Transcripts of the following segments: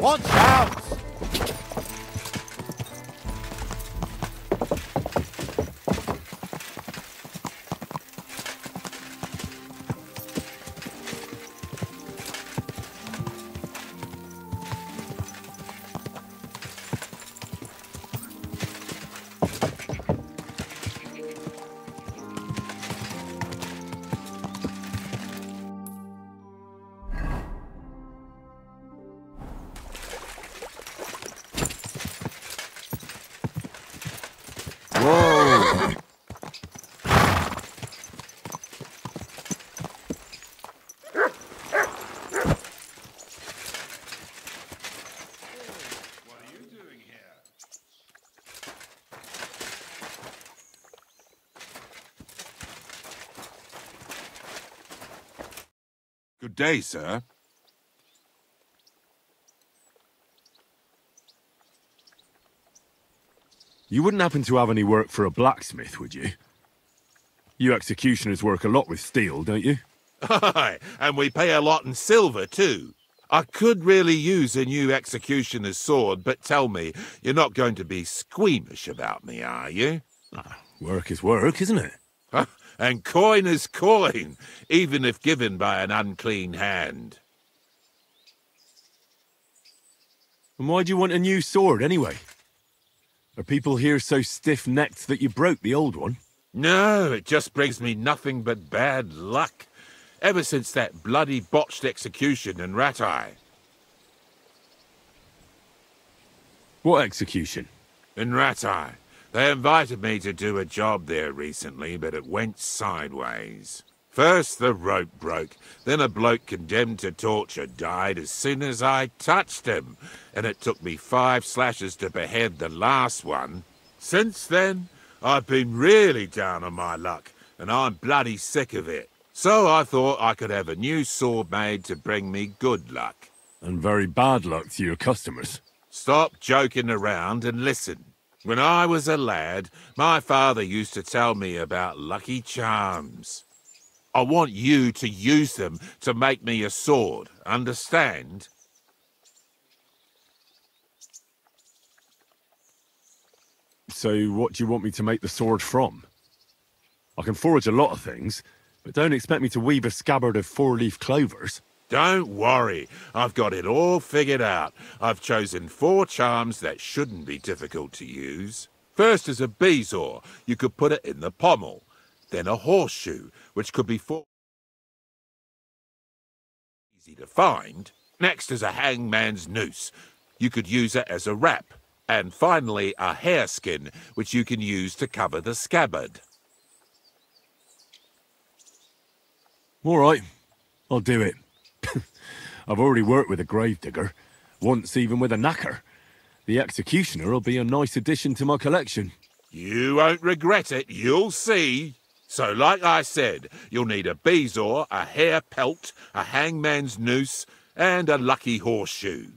Watch out! Good day, sir. You wouldn't happen to have any work for a blacksmith, would you? You executioners work a lot with steel, don't you? Aye, and we pay a lot in silver, too. I could really use a new executioner's sword, but tell me, you're not going to be squeamish about me, are you? Work is work, isn't it? And coin is coin, even if given by an unclean hand. And why do you want a new sword, anyway? Are people here so stiff-necked that you broke the old one? No, it just brings me nothing but bad luck. Ever since that bloody botched execution in Ratai. What execution? In Ratai. They invited me to do a job there recently, but it went sideways. First the rope broke, then a bloke condemned to torture died as soon as I touched him, and it took me 5 slashes to behead the last one. Since then, I've been really down on my luck, and I'm bloody sick of it. So I thought I could have a new sword made to bring me good luck. And very bad luck to your customers. Stop joking around and listen. When I was a lad, my father used to tell me about lucky charms. I want you to use them to make me a sword, understand? So what do you want me to make the sword from? I can forge a lot of things, but don't expect me to weave a scabbard of 4-leaf clovers. Don't worry, I've got it all figured out. I've chosen 4 charms that shouldn't be difficult to use. First is a bezoar. You could put it in the pommel. Then a horseshoe, which could be easy to find. Next is a hangman's noose. You could use it as a wrap. And finally, a hareskin, which you can use to cover the scabbard. All right, I'll do it. I've already worked with a gravedigger, once even with a knacker. The executioner will be a nice addition to my collection. You won't regret it, you'll see. So like I said, you'll need a bezoar, a hair pelt, a hangman's noose, and a lucky horseshoe.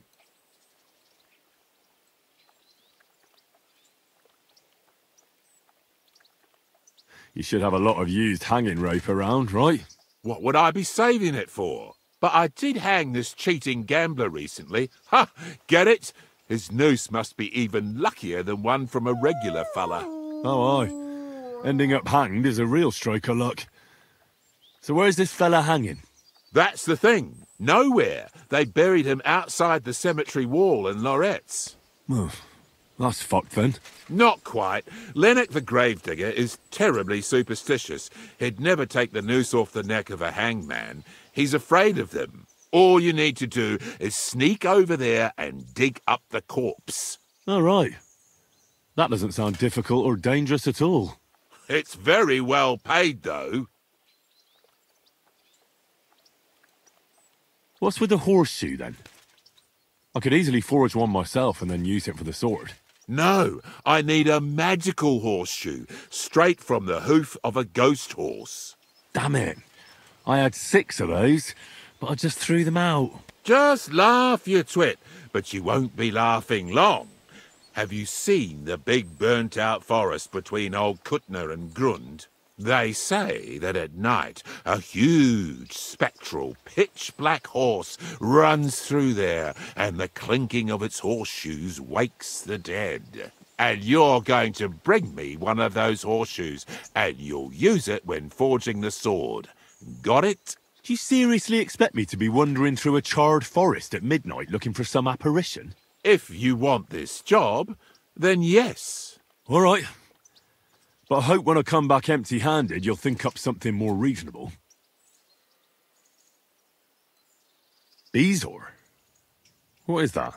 You should have a lot of used hanging rope around, right? What would I be saving it for? But I did hang this cheating gambler recently. Ha! Get it? His noose must be even luckier than one from a regular fella. Oh, aye. Ending up hanged is a real stroke of luck. So where's this fella hanging? That's the thing. Nowhere. They buried him outside the cemetery wall in Loretz. Oh, that's fucked then. Not quite. Lennox the gravedigger is terribly superstitious. He'd never take the noose off the neck of a hangman. He's afraid of them. All you need to do is sneak over there and dig up the corpse. All right. That doesn't sound difficult or dangerous at all. It's very well paid, though. What's with the horseshoe, then? I could easily forge one myself and then use it for the sword. No, I need a magical horseshoe, straight from the hoof of a ghost horse. Damn it. I had 6 of those, but I just threw them out. Just laugh, you twit, but you won't be laughing long. Have you seen the big burnt-out forest between old Kuttner and Grund? They say that at night a huge, spectral, pitch-black horse runs through there, and the clinking of its horseshoes wakes the dead. And you're going to bring me one of those horseshoes, and you'll use it when forging the sword. Got it? Do you seriously expect me to be wandering through a charred forest at midnight looking for some apparition? If you want this job, then yes. All right. But I hope when I come back empty-handed, you'll think up something more reasonable. Bezoar? What is that?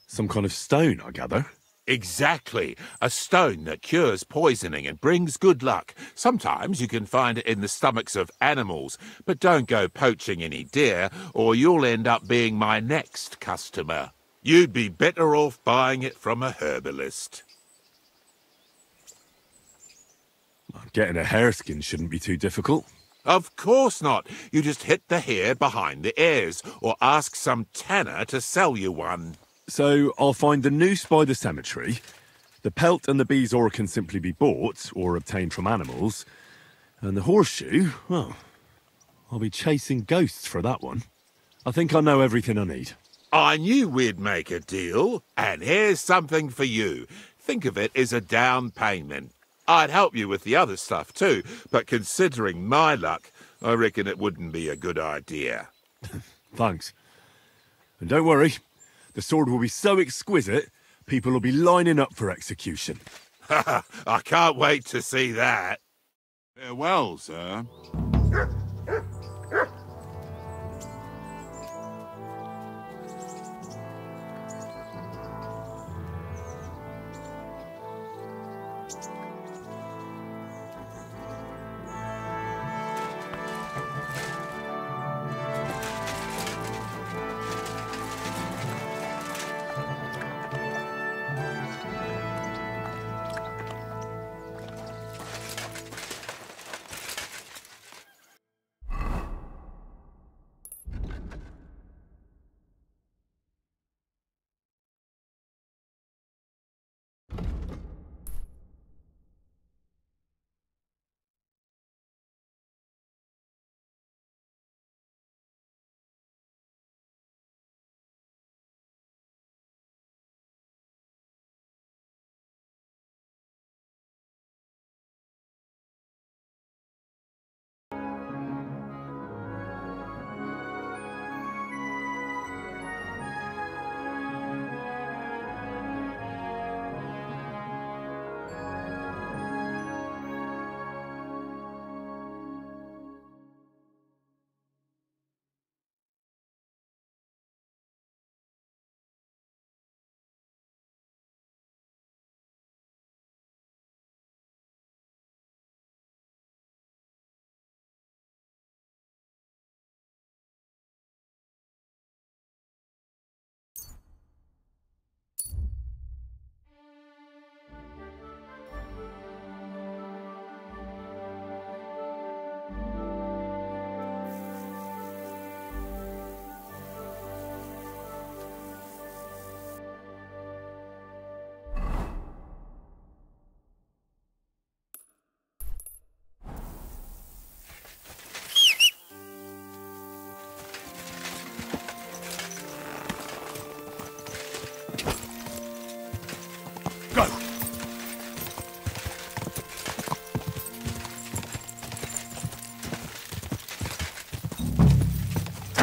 Some kind of stone, I gather? Exactly. A stone that cures poisoning and brings good luck. Sometimes you can find it in the stomachs of animals, but don't go poaching any deer, or you'll end up being my next customer. You'd be better off buying it from a herbalist. Getting a hareskin shouldn't be too difficult. Of course not. You just hit the hair behind the ears, or ask some tanner to sell you one. So I'll find the noose by the cemetery. The pelt and the bezoar can simply be bought or obtained from animals. And the horseshoe, well, I'll be chasing ghosts for that one. I think I know everything I need. I knew we'd make a deal, and here's something for you. Think of it as a down payment. I'd help you with the other stuff too, but considering my luck, I reckon it wouldn't be a good idea. Thanks. And don't worry, the sword will be so exquisite, people will be lining up for execution. I can't wait to see that. Farewell, sir.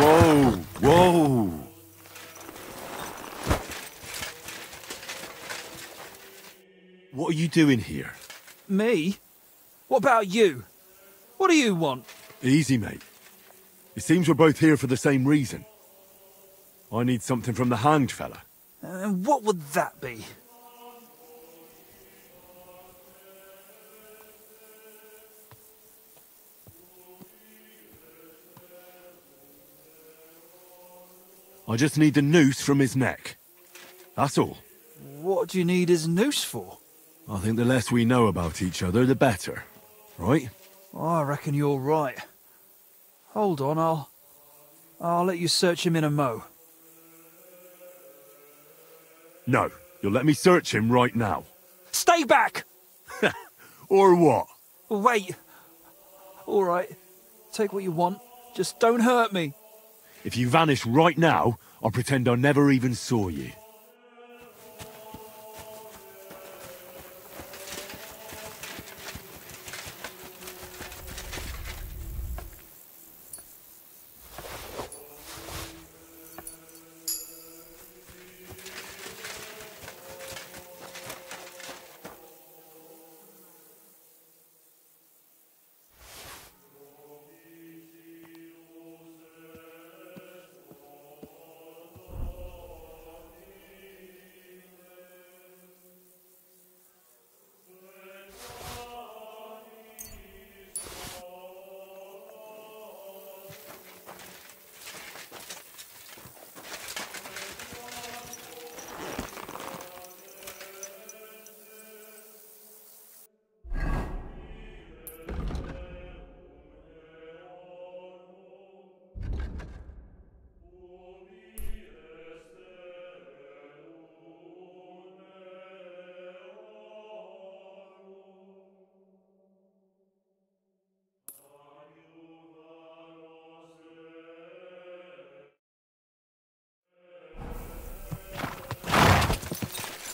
Whoa! Whoa! What are you doing here? Me? What about you? What do you want? Easy, mate. It seems we're both here for the same reason. I need something from the hanged fella. What would that be? I just need the noose from his neck. That's all. What do you need his noose for? I think the less we know about each other, the better. Right? I reckon you're right. Hold on, I'll let you search him in a mo. No, you'll let me search him right now. Stay back! Or what? Wait, All right. Take what you want. Just don't hurt me. If you vanish right now, I'll pretend I never even saw you.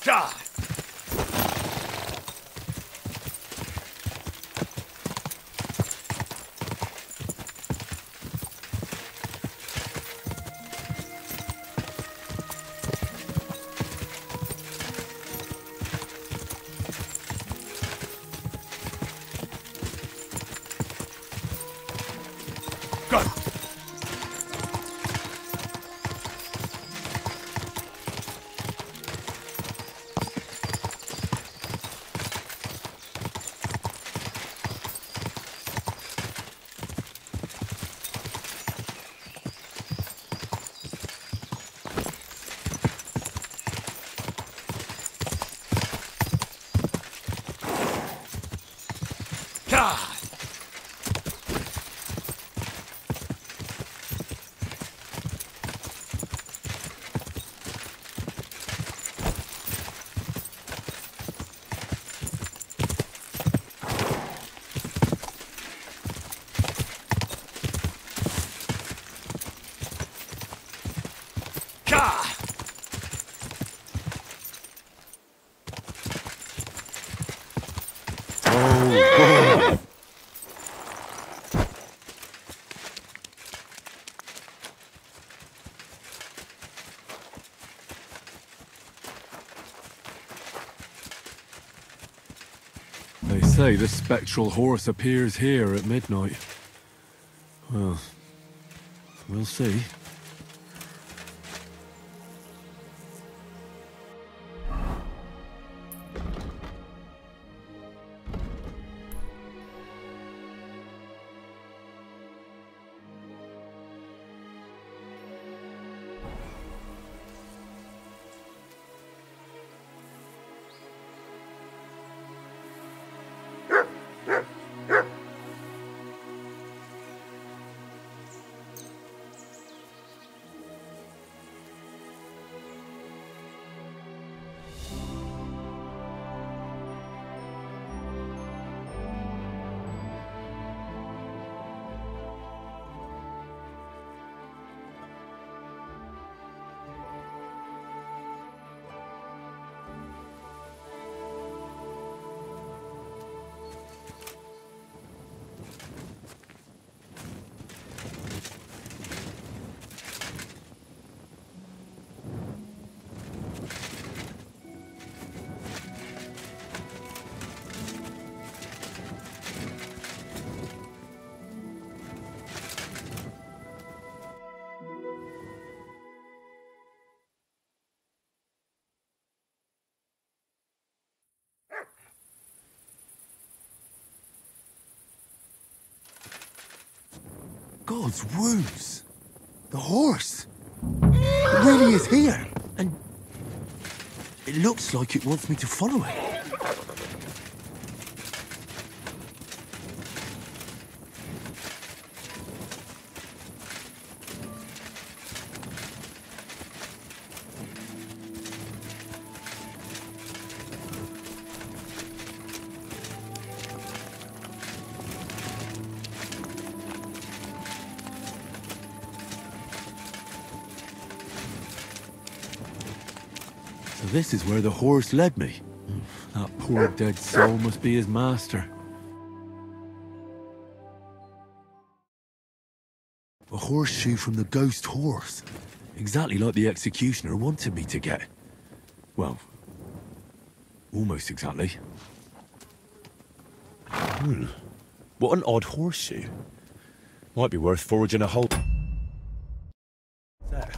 Die! Go! They say the spectral horse appears here at midnight. Well, we'll see. God's wounds! The horse! It really is here! And it looks like it wants me to follow it. So this is where the horse led me. That poor dead soul must be his master. A horseshoe from the ghost horse. Exactly like the executioner wanted me to get. Well, almost exactly. What an odd horseshoe. Might be worth forging a hole. There.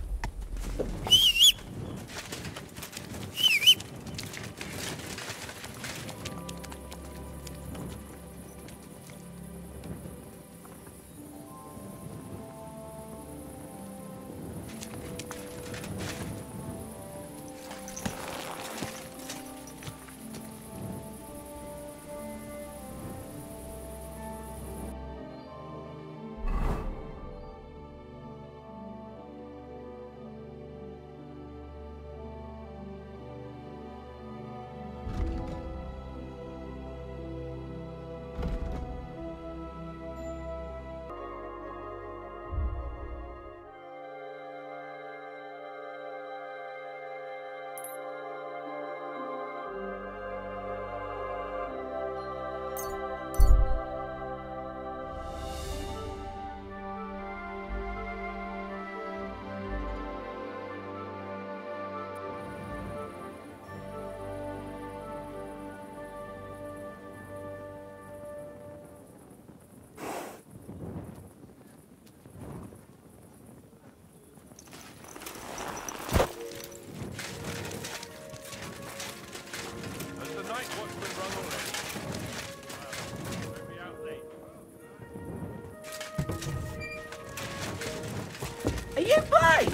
Are you blind?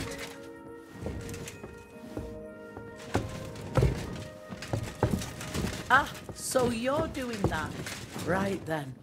Ah, so you're doing that. Right then.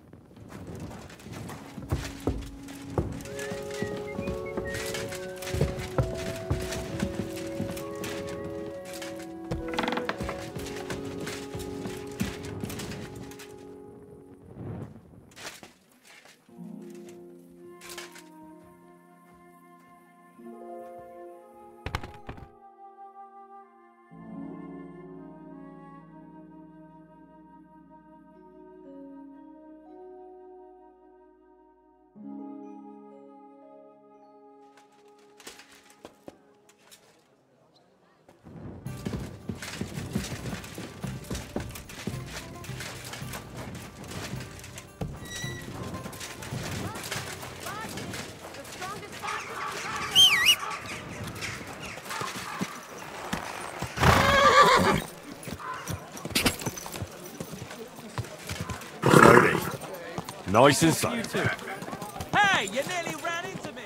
Nice and safe. Hey, you nearly ran into me!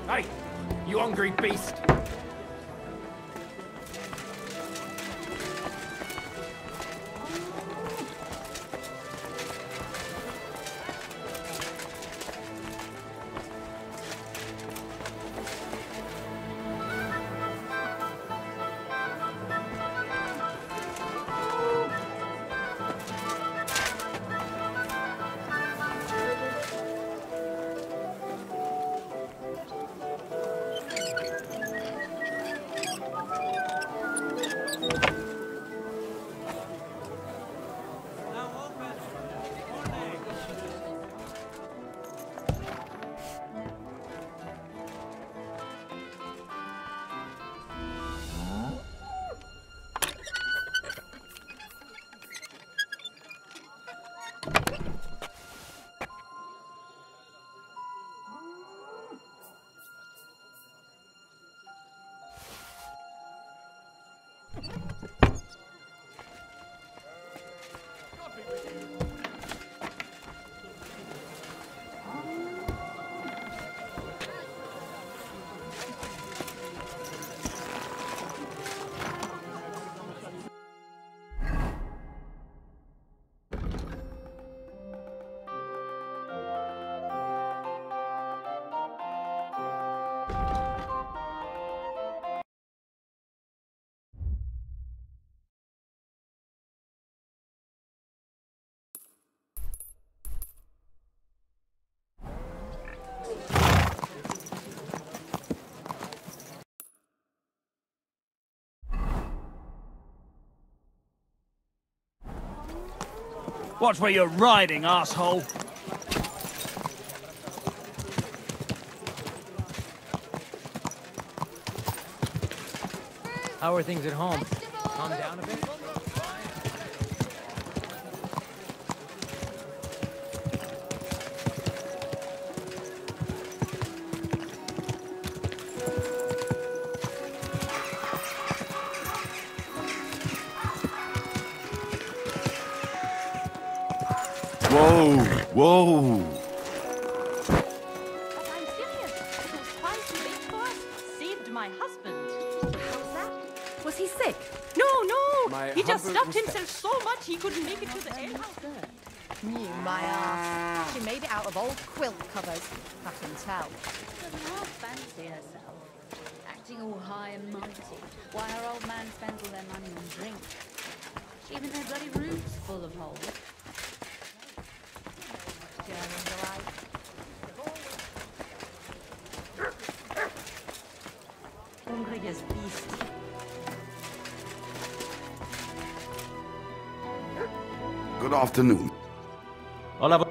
Hey, you hungry beast! Watch where you're riding, asshole. How are things at home? Calm down a bit? Whoa, whoa. I'm serious. It was twice too late for us. Saved my husband. How's that? Was he sick? No. He just stuffed himself so much he couldn't make it to the alehouse. Knew my ass. She made it out of old quilt covers. I can tell. Doesn't half fancy herself. Acting all high and mighty, while her old man spends all their money on drink. Even their bloody roof's full of holes. Germans alike. Hungriges Biest. Good afternoon. Hola.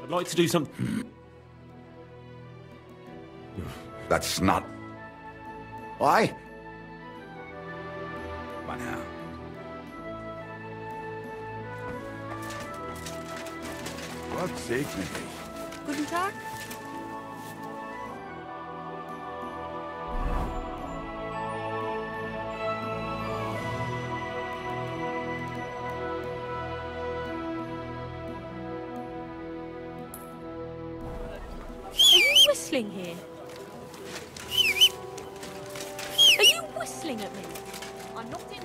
I'd like to do something. That's not... Why? But now. What dignity? Guten Tag. Are you whistling here? Are you whistling at me? I'm not in.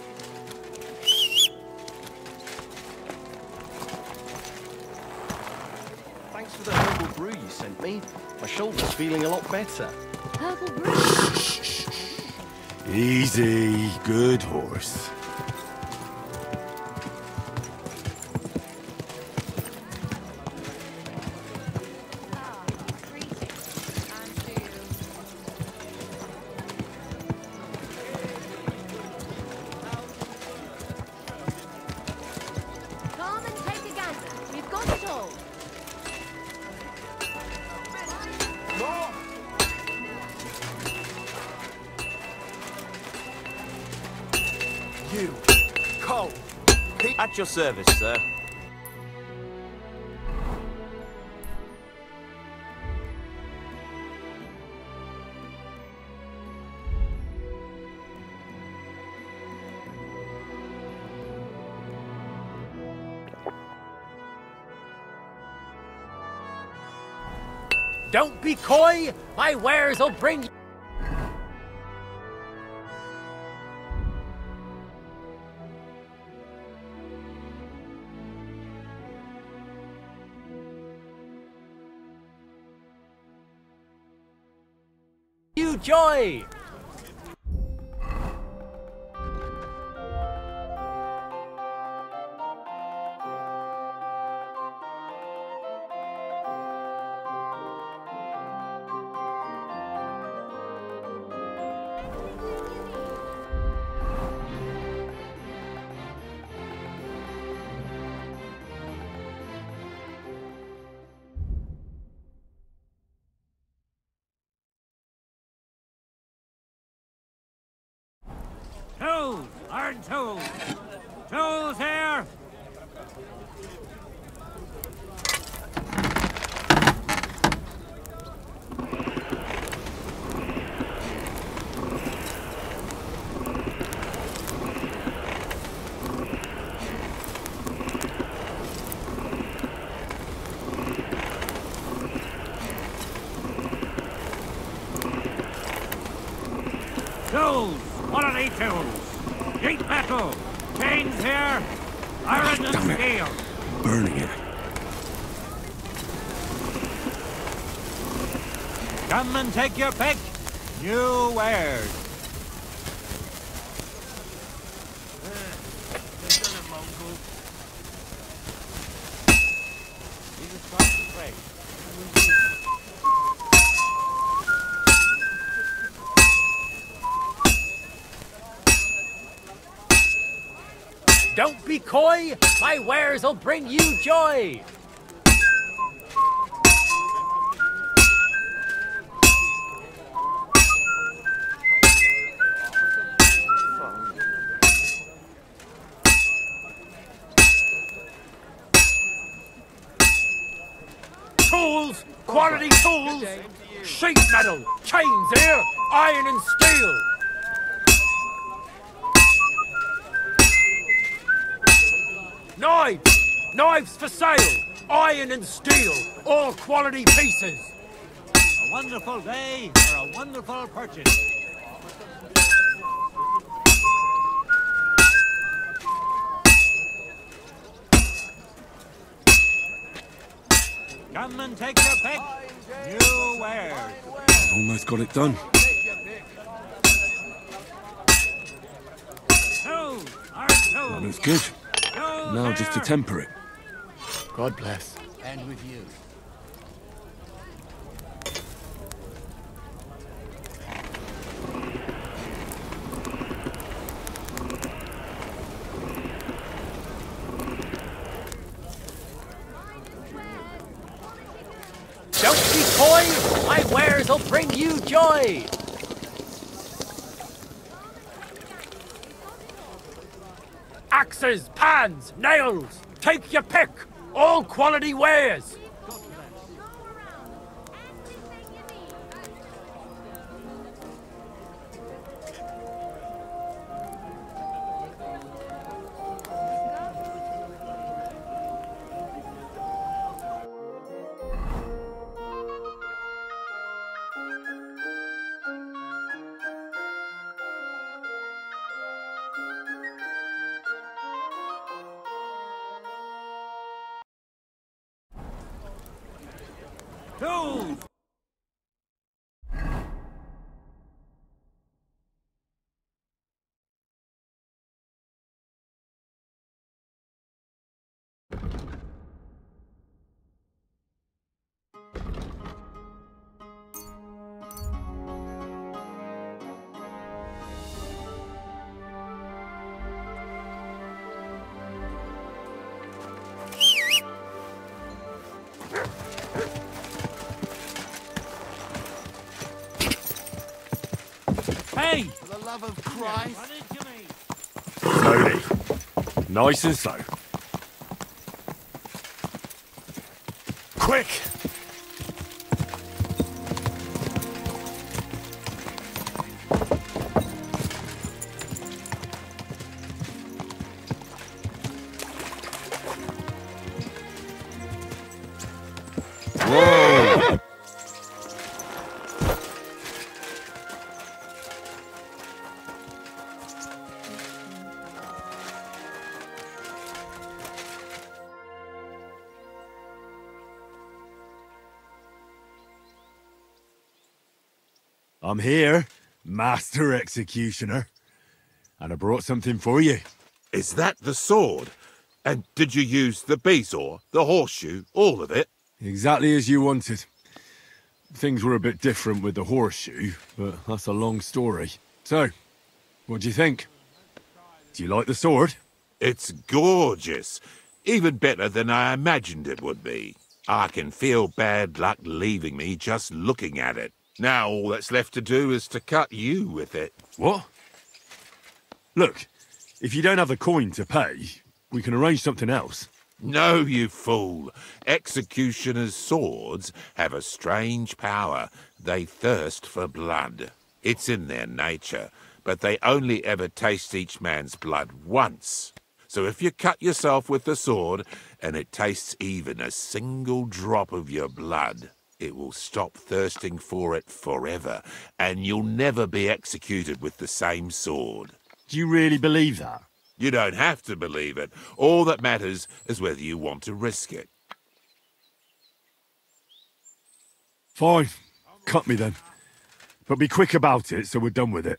Thanks for the herbal brew you sent me. My shoulder's feeling a lot better. Herbal brew. Easy, good horse. Come and take a gander. We've got it all. You, Cole. At your service, sir. Don't be coy! My wares will bring you. Joy! Tools! Iron tools! Tools here! Tools! Quality tools! Sheet metal! Chains here! Iron and steel! Burning it. Come and take your pick! New wares. Don't be coy, my wares will bring you joy. Tools, quality tools, sheet metal, chains here, iron and steel. Knives for sale, iron and steel, all quality pieces. A wonderful day for a wonderful purchase. Come and take your pick. New wares. I've almost got it done. That looks good. Now just to temper it. God bless. And with you. Don't be coy, my wares will bring you joy. Axes, pans, nails, take your pick, all quality wares. Tools! Hey! For the love of Christ. Slowly. Nice and slow. Quick! Whoa! I'm here, Master Executioner, and I brought something for you. Is that the sword? And did you use the bezoar, the horseshoe, all of it? Exactly as you wanted. Things were a bit different with the horseshoe, but that's a long story. So, what do you think? Do you like the sword? It's gorgeous. Even better than I imagined it would be. I can feel bad luck leaving me just looking at it. Now all that's left to do is to cut you with it. What? Look, if you don't have the coin to pay, we can arrange something else. No, you fool. Executioners' swords have a strange power. They thirst for blood. It's in their nature, but they only ever taste each man's blood once. So if you cut yourself with the sword, and it tastes even a single drop of your blood, it will stop thirsting for it forever, and you'll never be executed with the same sword. Do you really believe that? You don't have to believe it. All that matters is whether you want to risk it. Fine. Cut me then. But be quick about it so we're done with it.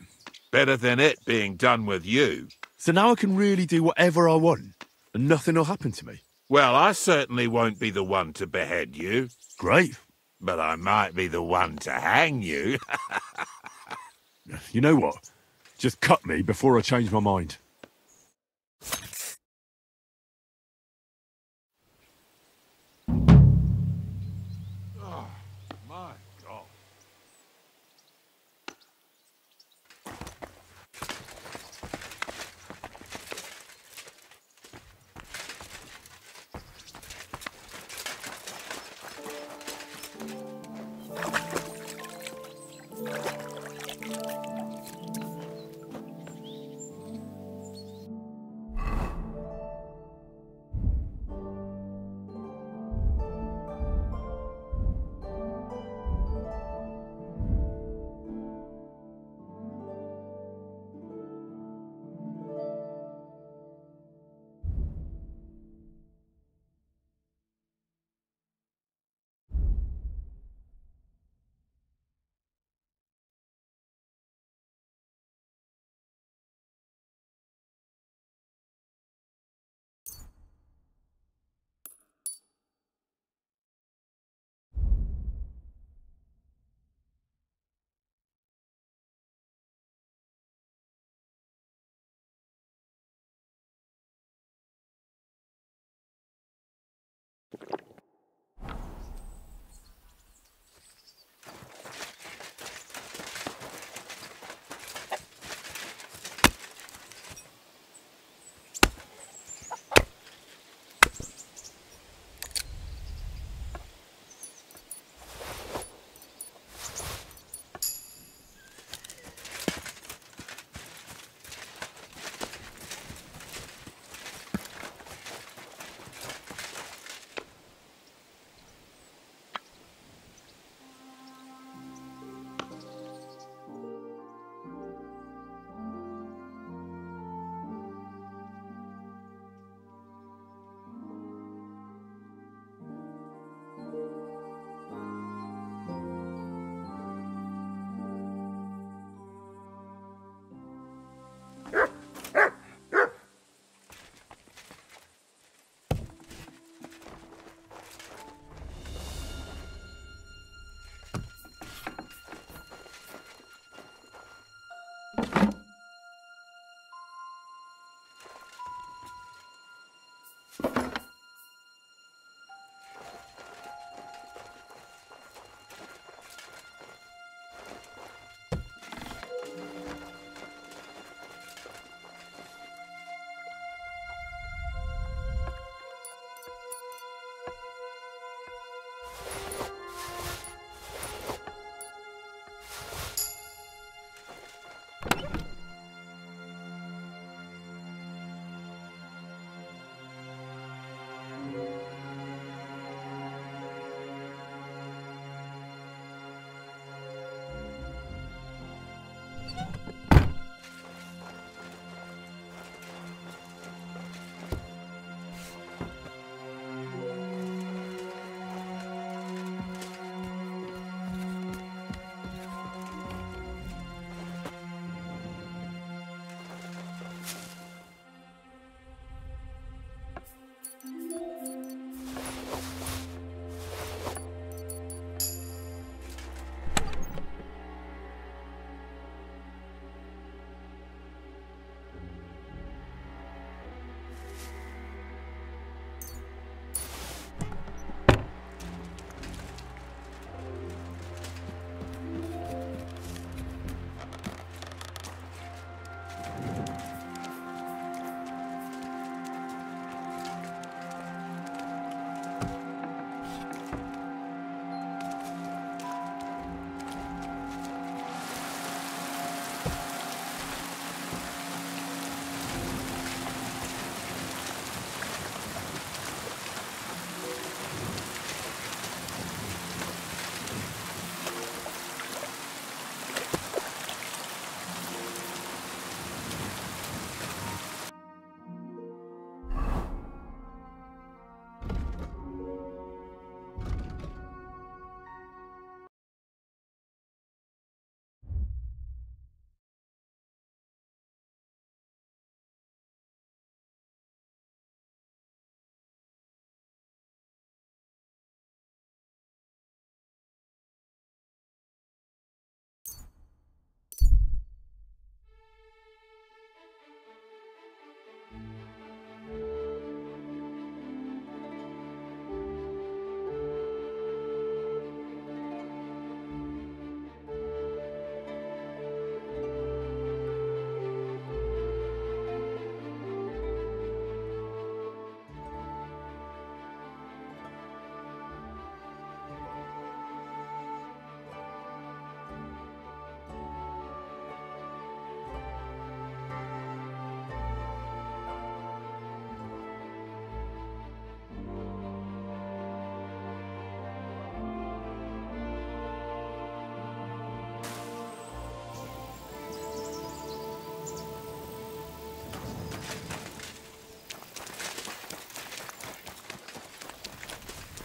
Better than it being done with you. So now I can really do whatever I want, and nothing will happen to me. Well, I certainly won't be the one to behead you. Great. But I might be the one to hang you. You know what? Just cut me before I change my mind. Oh, my God.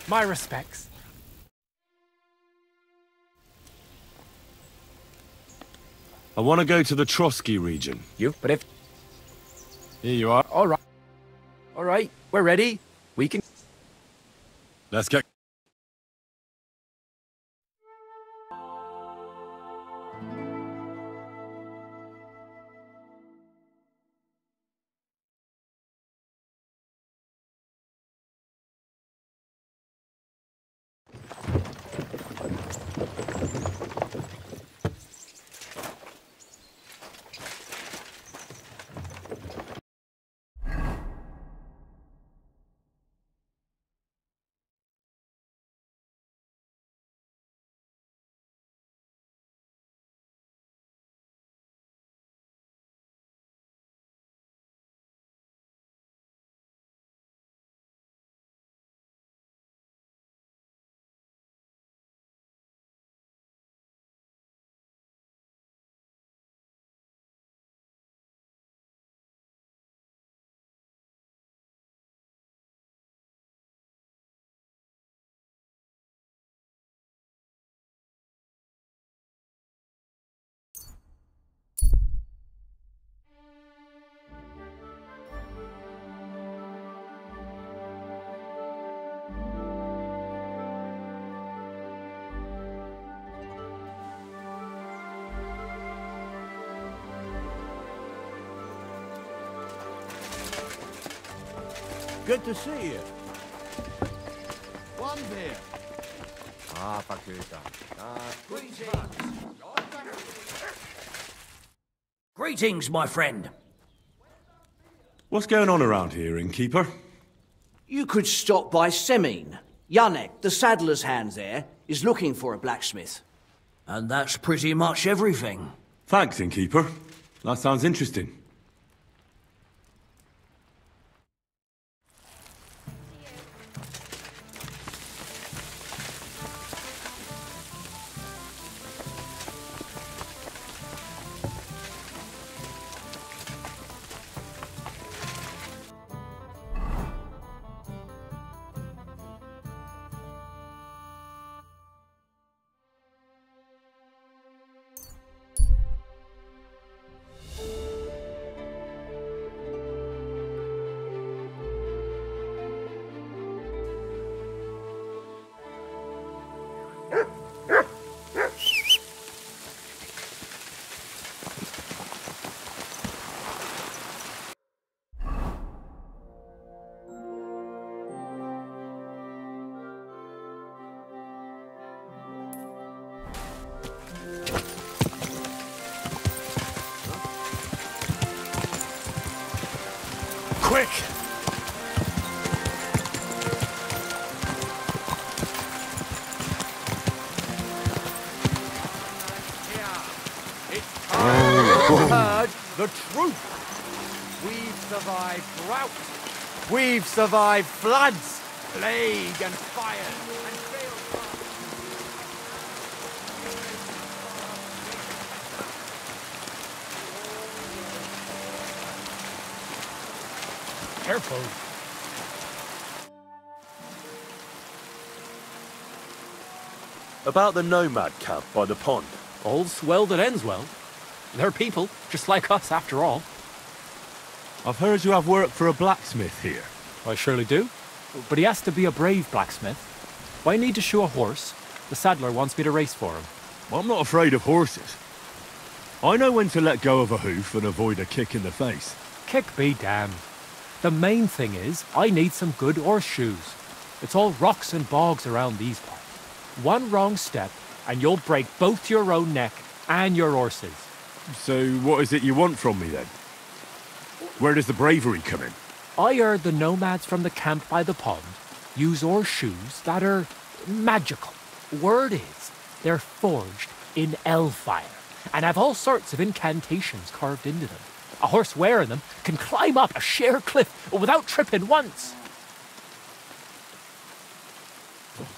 My respects. I want to go to the Trotsky region. But if... Here you are. All right. All right, we're ready. We can... Let's get... Good to see you. One beer. Greetings, my friend. What's going on around here, innkeeper? You could stop by Semin. Yannick, the saddler's hand there, is looking for a blacksmith. And that's pretty much everything. Thanks, innkeeper. That sounds interesting. Quick! Heard the truth. We've survived drought. We've survived floods, plague and fire, and failed. Careful. About the nomad camp by the pond. All's well that ends well. They're people, just like us after all. I've heard you have work for a blacksmith here. I surely do. But he has to be a brave blacksmith. If I need to shoe a horse, the saddler wants me to race for him. Well, I'm not afraid of horses. I know when to let go of a hoof and avoid a kick in the face. Kick be damned. The main thing is, I need some good horseshoes. It's all rocks and bogs around these parts. One wrong step, and you'll break both your own neck and your horse's. So what is it you want from me then? Where does the bravery come in? I heard the nomads from the camp by the pond use horseshoes that are magical. Word is, they're forged in hellfire and have all sorts of incantations carved into them. A horse wearing them can climb up a sheer cliff without tripping once.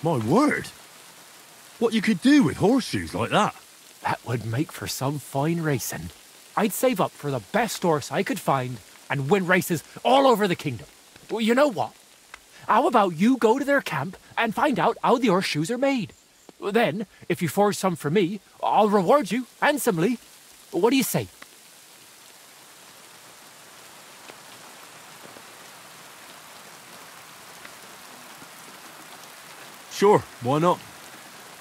My word! What you could do with horseshoes like that? That would make for some fine racing. I'd save up for the best horse I could find and win races all over the kingdom. Well, you know what? How about you go to their camp and find out how the horseshoes are made? Then, if you forge some for me, I'll reward you handsomely. What do you say? Sure, why not?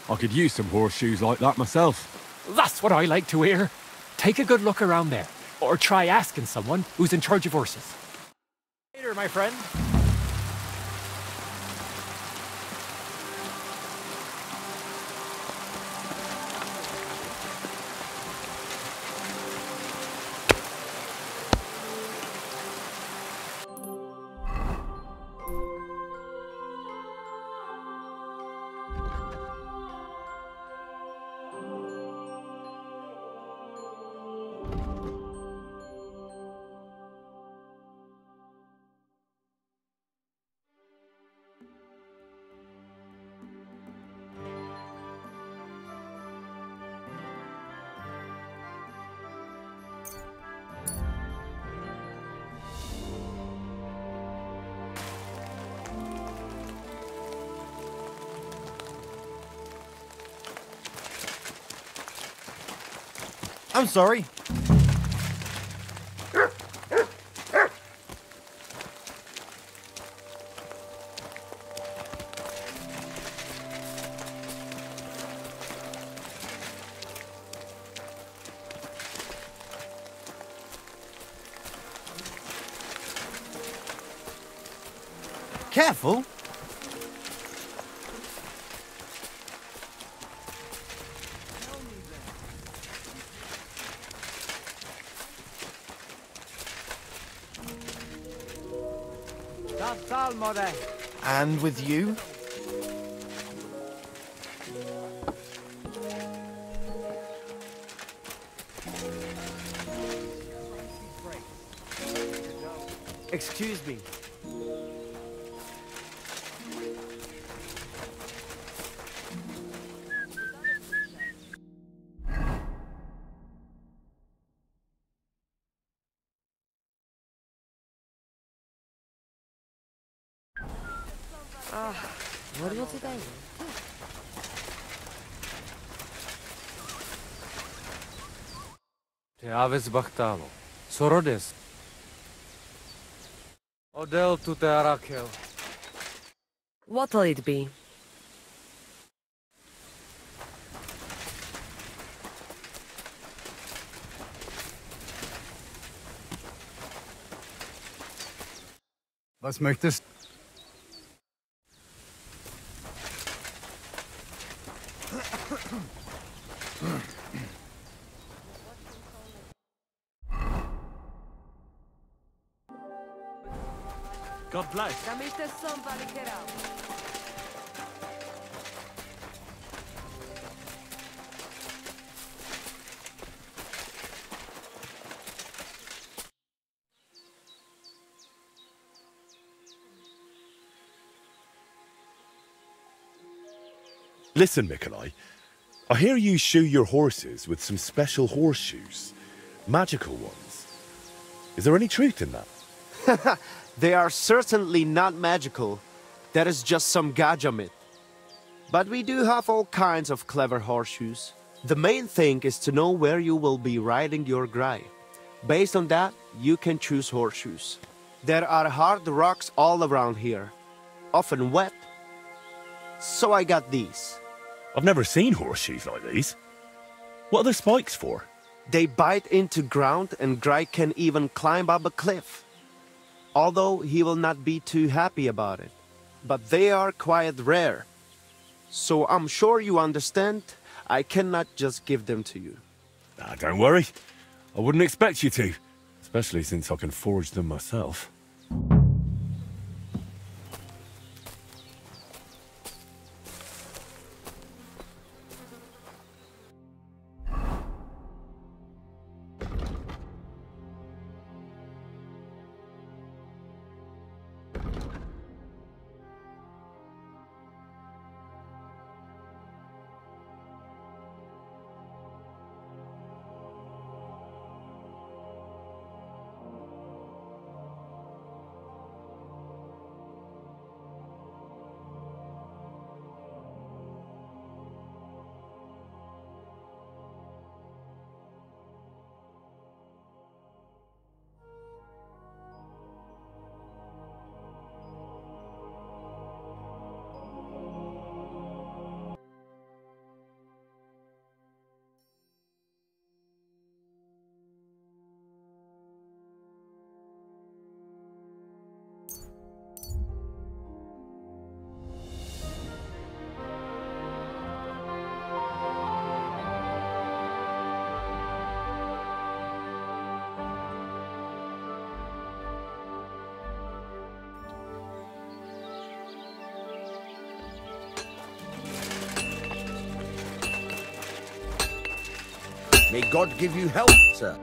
I could use some horseshoes like that myself. That's what I like to hear. Take a good look around there, or try asking someone who's in charge of horses. Later, my friend. I'm sorry. Careful. And with you? Excuse me. What will today? Te aves bachtalo. Sorodes. Odel tu te arakel. What'll it be? Was möchtest? God bless. Listen, Mikolai. I hear you shoe your horses with some special horseshoes. Magical ones. Is there any truth in that? They are certainly not magical. That is just some gaja myth. But we do have all kinds of clever horseshoes. The main thing is to know where you will be riding your grai. Based on that, you can choose horseshoes. There are hard rocks all around here, often wet. So I got these. I've never seen horseshoes like these. What are the spikes for? They bite into ground and Grai can even climb up a cliff. Although he will not be too happy about it. But they are quite rare. So I'm sure you understand, I cannot just give them to you. Ah, don't worry. I wouldn't expect you to. Especially since I can forge them myself. May God give you health, sir.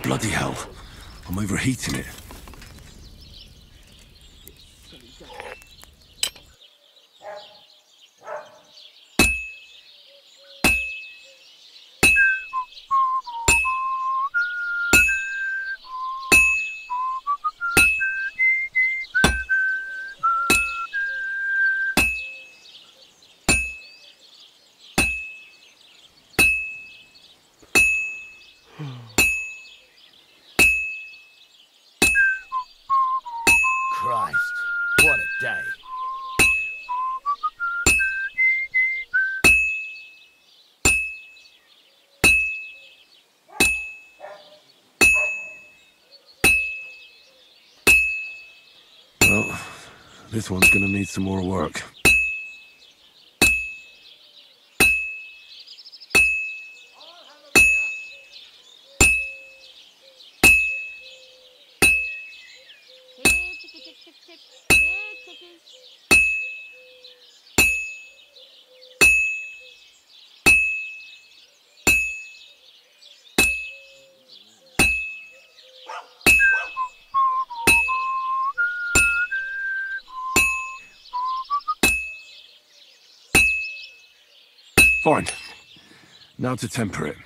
Bloody hell. I'm overheating it. Christ, what a day. Well, this one's gonna need some more work. Fine. Now to temper it.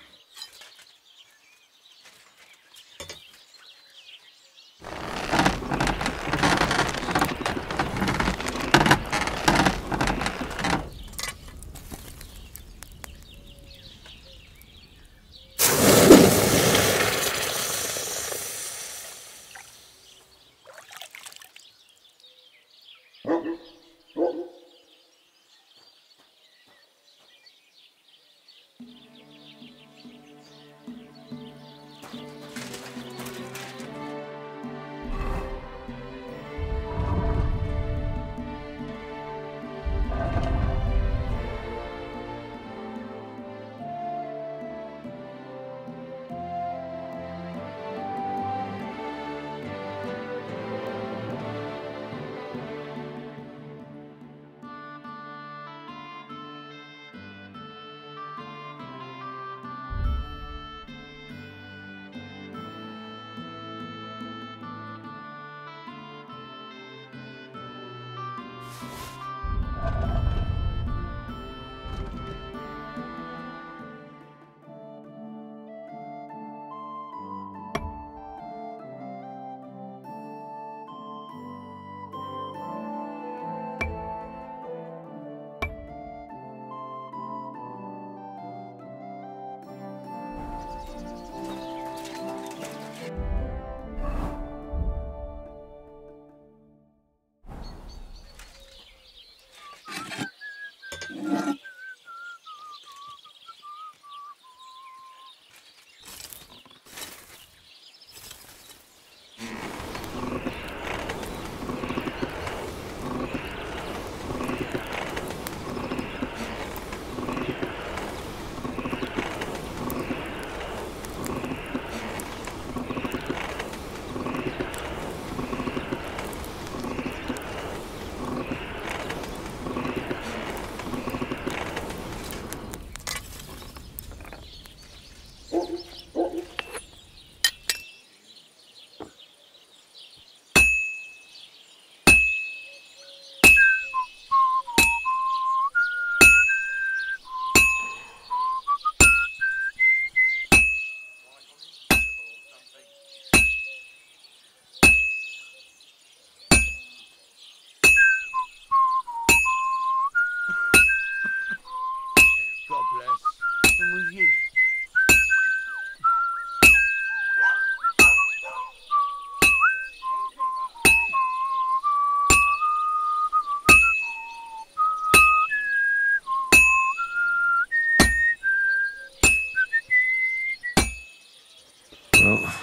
Well,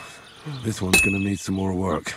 this one's gonna need some more work.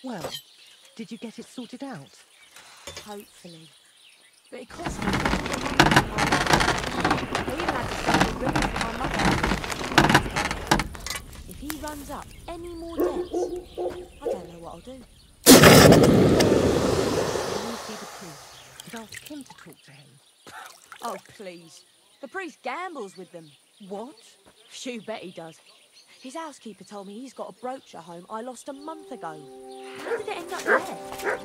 Well, did you get it sorted out? Hopefully. But it cost me money. I even had to sell the ring for my mother. If he runs up any more debts, I don't know what I'll do. I want to see the priest. I'd ask him to talk to him. Oh, please. The priest gambles with them. What? You bet he does. His housekeeper told me he's got a brooch at home I lost a month ago. How did it end up there?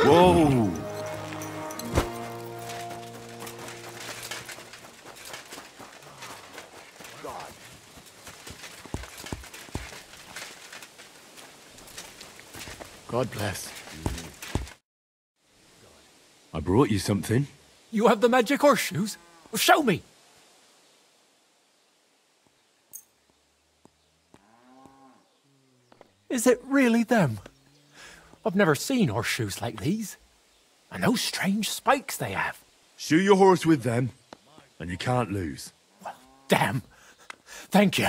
Whoa! God bless. I brought you something. You have the magic horseshoes? Show me! Is it really them? I've never seen horseshoes like these. And those strange spikes they have. Shoe your horse with them, and you can't lose. Well, damn. Thank you.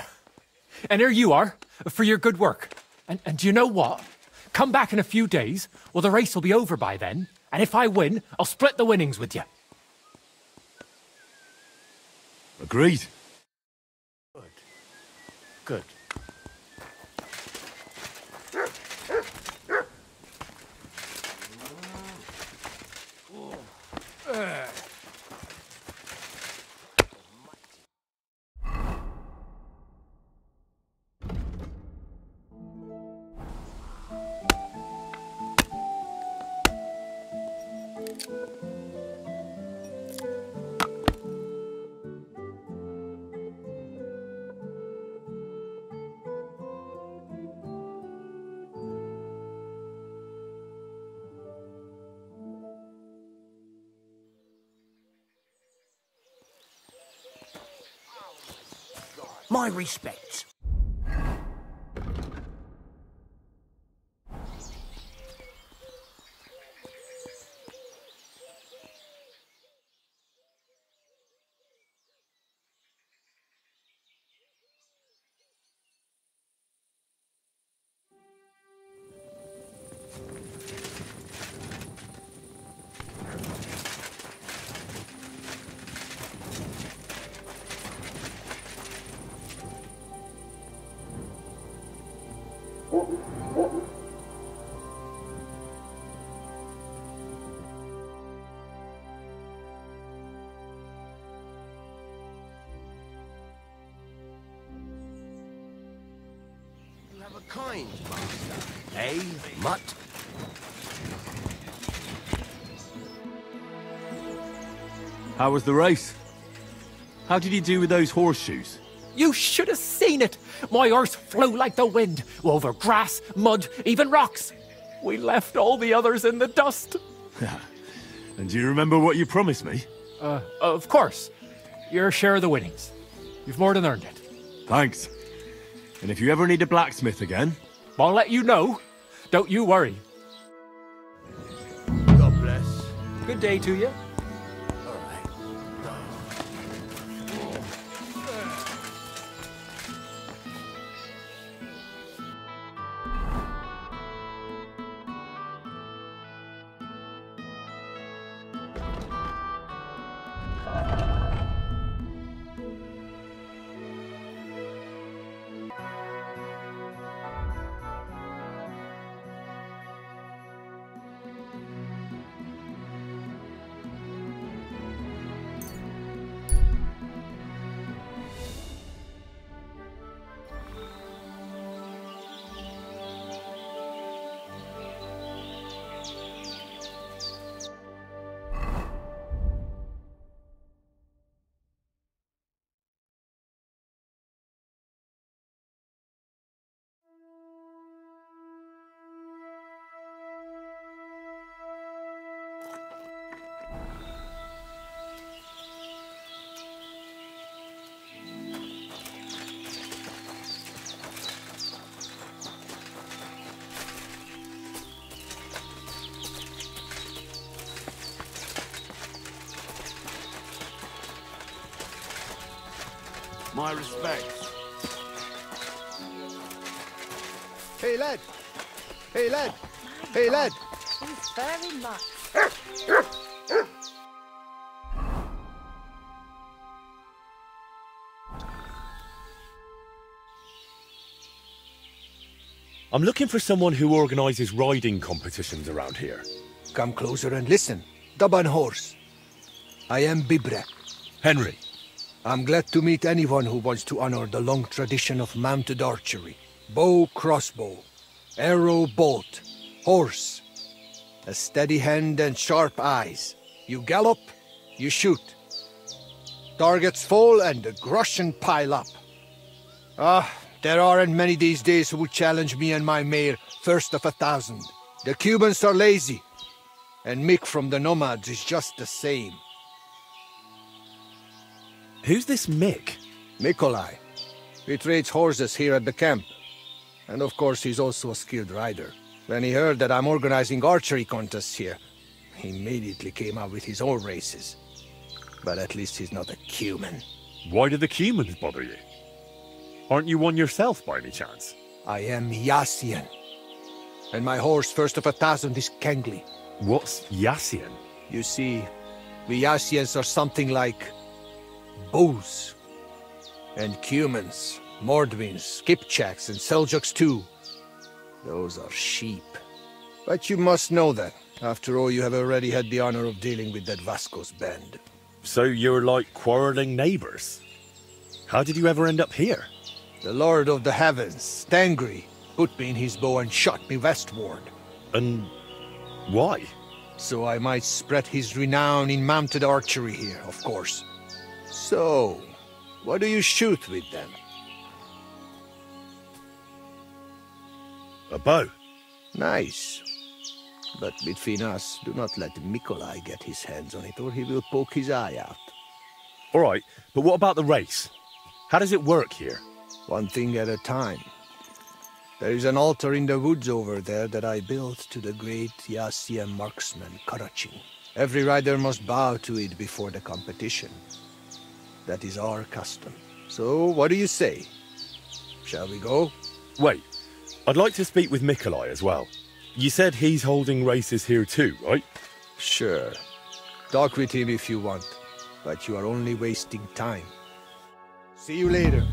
And here you are, for your good work. And do you know what? Come back in a few days, well, the race will be over by then. And if I win, I'll split the winnings with you. Agreed. Good. My respects. You have a kind master, eh, Mutt? How was the race? How did you do with those horseshoes? You should have seen it. My horse flew like the wind, over grass, mud, even rocks. We left all the others in the dust. And do you remember what you promised me? Of course. Your share of the winnings. You've more than earned it. Thanks. And if you ever need a blacksmith again... I'll let you know. Don't you worry. God bless. Good day to you. My respects. Hey, lad! Hey, lad! Hey, lad! He's very much. I'm looking for someone who organises riding competitions around here. Come closer and listen. Daban horse. I am Bibre. Henry. I'm glad to meet anyone who wants to honor the long tradition of mounted archery. Bow, crossbow, arrow, bolt, horse. A steady hand and sharp eyes. You gallop, you shoot. Targets fall and the groschen pile up. There aren't many these days who would challenge me and my mare first of 1,000. The Cubans are lazy, and Mick from the Nomads is just the same. Who's this Mick? Nikolai. He trades horses here at the camp. And of course he's also a skilled rider. When he heard that I'm organizing archery contests here, he immediately came out with his own races. But at least he's not a Cuman. Why do the Cumans bother you? Aren't you one yourself by any chance? I am Yassian. And my horse first of 1,000 is Kengli. What's Yassian? You see, we Yassians are something like Boos. And Cumans, Mordvins, Kipchaks, and Seljuks too. Those are sheep. But you must know that. After all, you have already had the honor of dealing with that Vasco's band. So you're like quarreling neighbors? How did you ever end up here? The Lord of the Heavens, Tangri, put me in his bow and shot me westward. And why? So I might spread his renown in mounted archery here, of course. So, what do you shoot with then? A bow. Nice. But between us, do not let Mikolai get his hands on it, or he will poke his eye out. All right, but what about the race? How does it work here? One thing at a time. There is an altar in the woods over there that I built to the great Yassian marksman, Karachin. Every rider must bow to it before the competition. That is our custom. So, what do you say? Shall we go? Wait, I'd like to speak with Mikolai as well. You said he's holding races here too, right? Sure. Talk with him if you want, but you are only wasting time. See you later.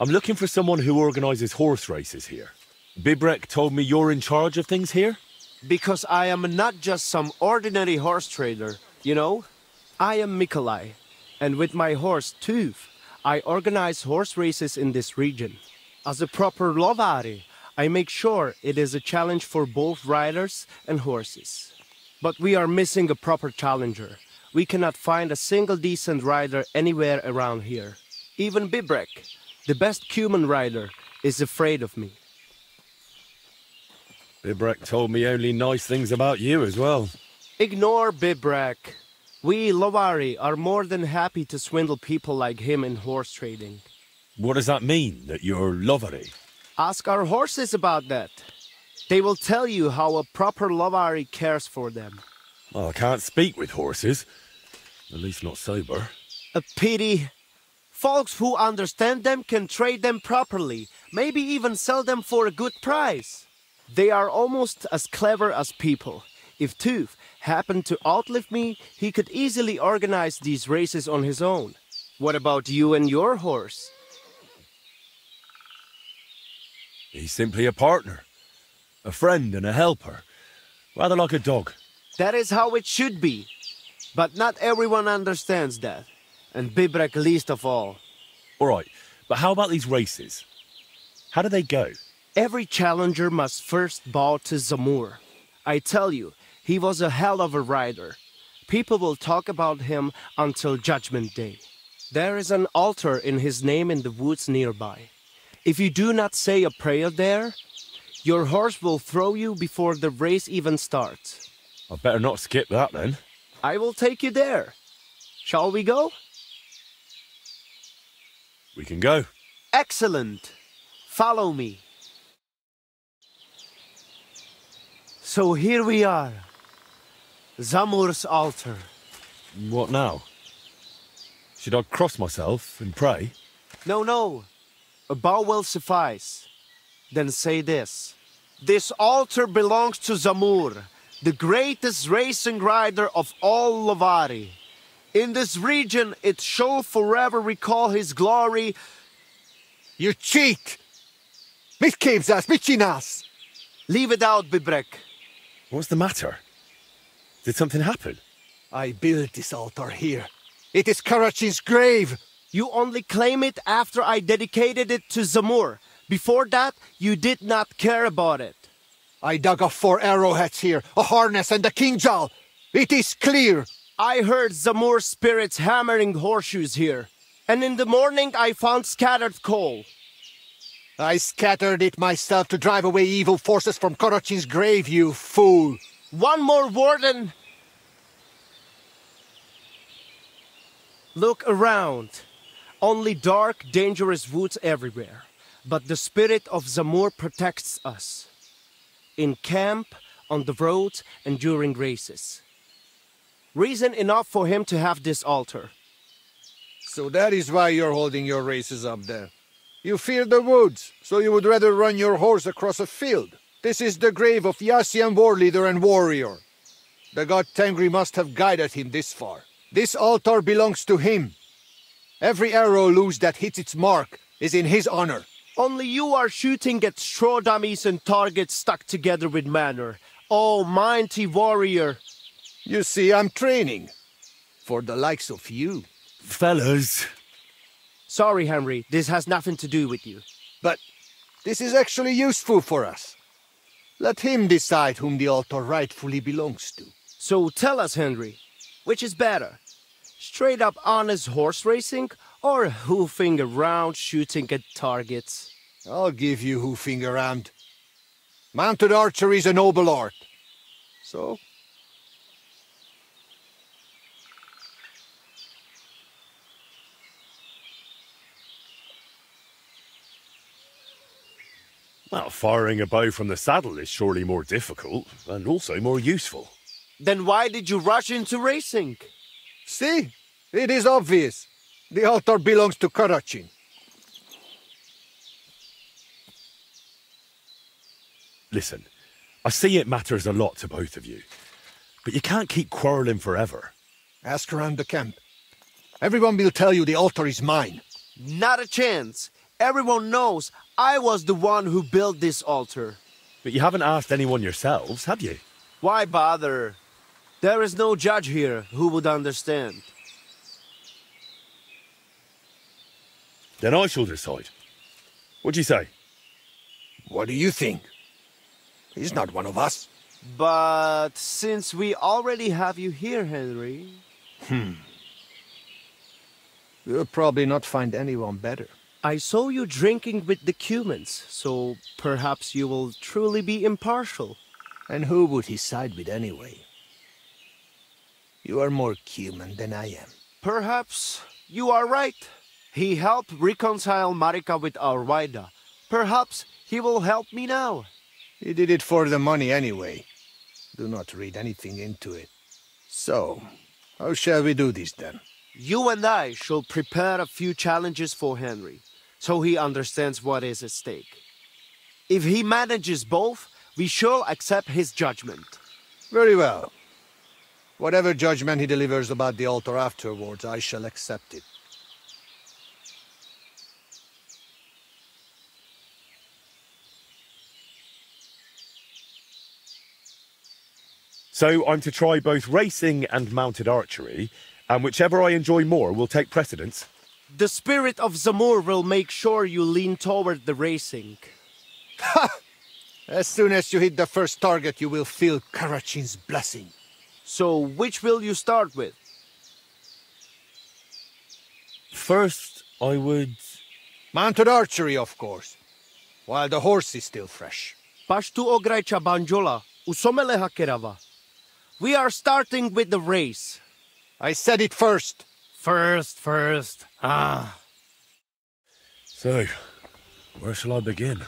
I'm looking for someone who organises horse races here. Bibrek told me you're in charge of things here? Because I am not just some ordinary horse trader, you know? I am Mikolai, and with my horse Tooth, I organize horse races in this region. As a proper Lovari, I make sure it is a challenge for both riders and horses. But we are missing a proper challenger. We cannot find a single decent rider anywhere around here. Even Bibrek, the best human rider, is afraid of me. Bibrek told me only nice things about you as well. Ignore Bibrek. We Lovari are more than happy to swindle people like him in horse trading. What does that mean, that you're Lovari? Ask our horses about that. They will tell you how a proper Lovari cares for them. Well, I can't speak with horses. At least not sober. A pity. Folks who understand them can trade them properly, maybe even sell them for a good price. They are almost as clever as people. If Tooth happened to outlive me, he could easily organize these races on his own. What about you and your horse? He's simply a partner. A friend and a helper. Rather like a dog. That is how it should be. But not everyone understands that. And Bibrek least of all. Alright, but how about these races? How do they go? Every challenger must first bow to Zamur. I tell you, he was a hell of a rider. People will talk about him until Judgment Day. There is an altar in his name in the woods nearby. If you do not say a prayer there, your horse will throw you before the race even starts. I better not skip that then. I will take you there. Shall we go? We can go. Excellent. Follow me. So here we are. Zamur's altar. What now? Should I cross myself and pray? No. A bow will suffice. Then say this. This altar belongs to Zamur, the greatest racing rider of all Lovari. In this region, it shall forever recall his glory. You cheat! Mitkevzas, Michinas! Leave it out, Bibrek. What's the matter? Did something happen? I built this altar here. It is Karachin's grave. You only claim it after I dedicated it to Zamur. Before that, you did not care about it. I dug up 4 arrowheads here, a harness and a kingjal. It is clear. I heard Zamur's spirits hammering horseshoes here. And in the morning, I found scattered coal. I scattered it myself to drive away evil forces from Karachin's grave, you fool. One more word and... Look around. Only dark, dangerous woods everywhere. But the spirit of Zamur protects us. In camp, on the roads, and during races. Reason enough for him to have this altar. So that is why you're holding your races up there. You fear the woods, so you would rather run your horse across a field. This is the grave of Yassian war leader and warrior. The god Tengri must have guided him this far. This altar belongs to him. Every arrow loose that hits its mark is in his honor. Only you are shooting at straw dummies and targets stuck together with manner. Oh, mighty warrior. You see, I'm training. For the likes of you. Fellas. Sorry, Henry. This has nothing to do with you. But this is actually useful for us. Let him decide whom the altar rightfully belongs to. So tell us, Henry, which is better? Straight up honest horse racing, or hoofing around shooting at targets? I'll give you hoofing around. Mounted archery is a noble art. So? Well, firing a bow from the saddle is surely more difficult, and also more useful. Then why did you rush into racing? See? It is obvious. The altar belongs to Karachin. Listen, I see it matters a lot to both of you, but you can't keep quarrelling forever. Ask around the camp. Everyone will tell you the altar is mine. Not a chance. Everyone knows I was the one who built this altar. But you haven't asked anyone yourselves, have you? Why bother? There is no judge here who would understand. Then I shall decide. What do you say? What do you think? He's not one of us. But since we already have you here, Henry... You'll probably not find anyone better. I saw you drinking with the Cumans, so perhaps you will truly be impartial. And who would he side with anyway? You are more Cuman than I am. Perhaps you are right. He helped reconcile Marika with Arwaida. Perhaps he will help me now. He did it for the money anyway. Do not read anything into it. So, how shall we do this then? You and I shall prepare a few challenges for Henry, so he understands what is at stake. If he manages both, we shall accept his judgment. Very well. Whatever judgment he delivers about the altar afterwards, I shall accept it. So I'm to try both racing and mounted archery, and whichever I enjoy more will take precedence. The spirit of Zamur will make sure you lean toward the racing. Ha! As soon as you hit the first target, you will feel Karachin's blessing. So, which will you start with? First, I would... Mounted archery, of course. While the horse is still fresh. Pashtu ograjcha banjola, usomele hakerava. We are starting with the race. I said it first. First. Ah. So, where shall I begin?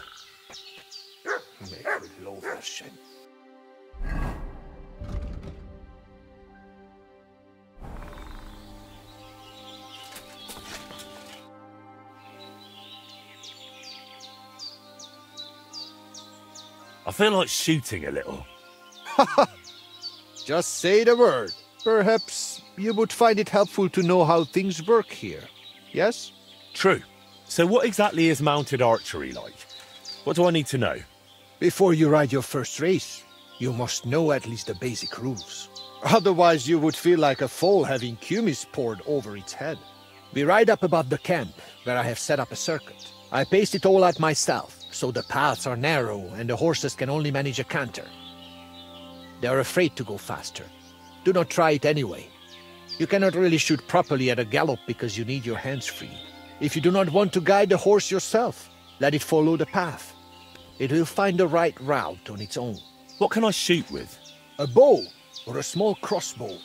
I feel like shooting a little. Just say the word. Perhaps you would find it helpful to know how things work here. Yes? True. So what exactly is mounted archery like? What do I need to know? Before you ride your first race, you must know at least the basic rules. Otherwise you would feel like a foal having kumis poured over its head. We ride up above the camp, where I have set up a circuit. I paced it all out myself, so the paths are narrow and the horses can only manage a canter. They are afraid to go faster. Do not try it anyway. You cannot really shoot properly at a gallop because you need your hands free. If you do not want to guide the horse yourself, let it follow the path. It will find the right route on its own. What can I shoot with? A bow or a small crossbow.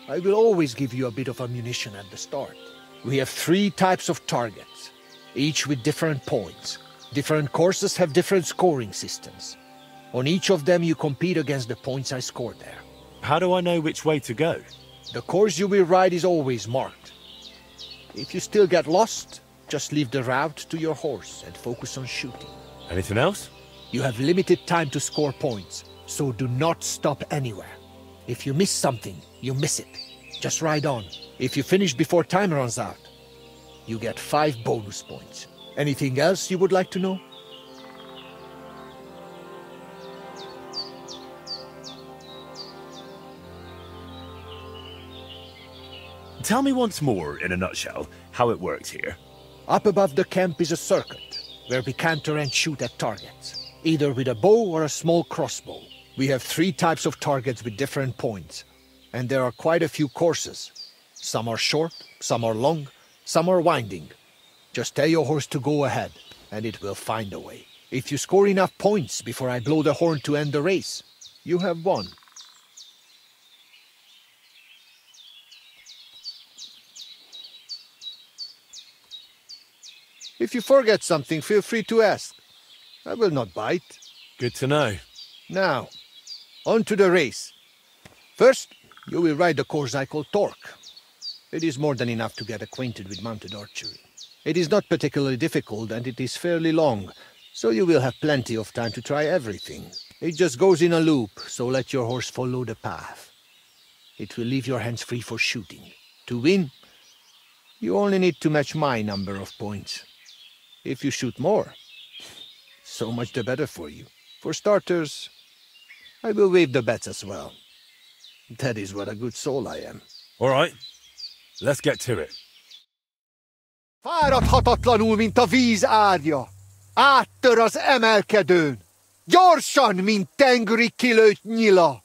I will always give you a bit of ammunition at the start. We have 3 types of targets, each with different points. Different courses have different scoring systems. On each of them you compete against the points I scored there. How do I know which way to go? The course you will ride is always marked. If you still get lost, just leave the route to your horse and focus on shooting. Anything else? You have limited time to score points, so do not stop anywhere. If you miss something, you miss it. Just ride on. If you finish before time runs out, you get 5 bonus points. Anything else you would like to know? Tell me once more, in a nutshell, how it works here. Up above the camp is a circuit, where we canter and shoot at targets, either with a bow or a small crossbow. We have 3 types of targets with different points, and there are quite a few courses. Some are short, some are long, some are winding. Just tell your horse to go ahead, and it will find a way. If you score enough points before I blow the horn to end the race, you have won. If you forget something, feel free to ask. I will not bite. Good to know. Now, on to the race. First, you will ride the course I call Torque. It is more than enough to get acquainted with mounted archery. It is not particularly difficult and it is fairly long, so you will have plenty of time to try everything. It just goes in a loop, so let your horse follow the path. It will leave your hands free for shooting. To win, you only need to match my number of points. If you shoot more, so much the better for you. For starters, I will waive the bets as well. That is what a good soul I am. All right, let's get to it. Fáradhatatlanul, mint a víz árja. Áttör az emelkedőn. Gyorsan, mint tengeri kilőtt nyila.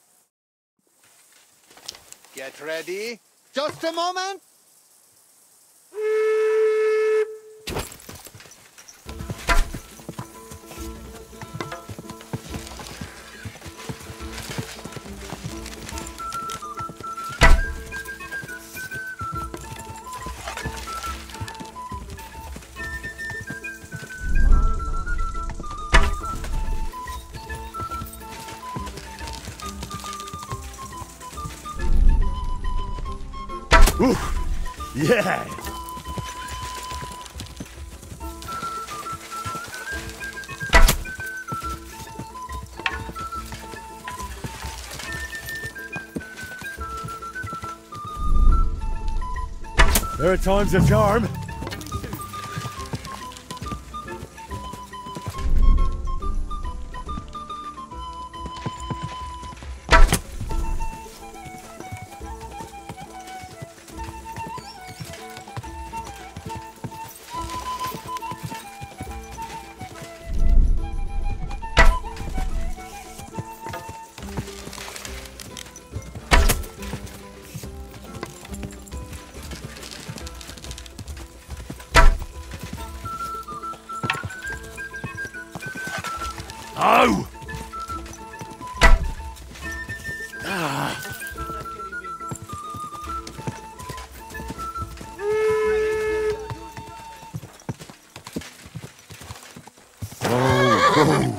Get ready. Just a moment. Ooh, yeah! There are times of charm. Oh! Ah. Oh.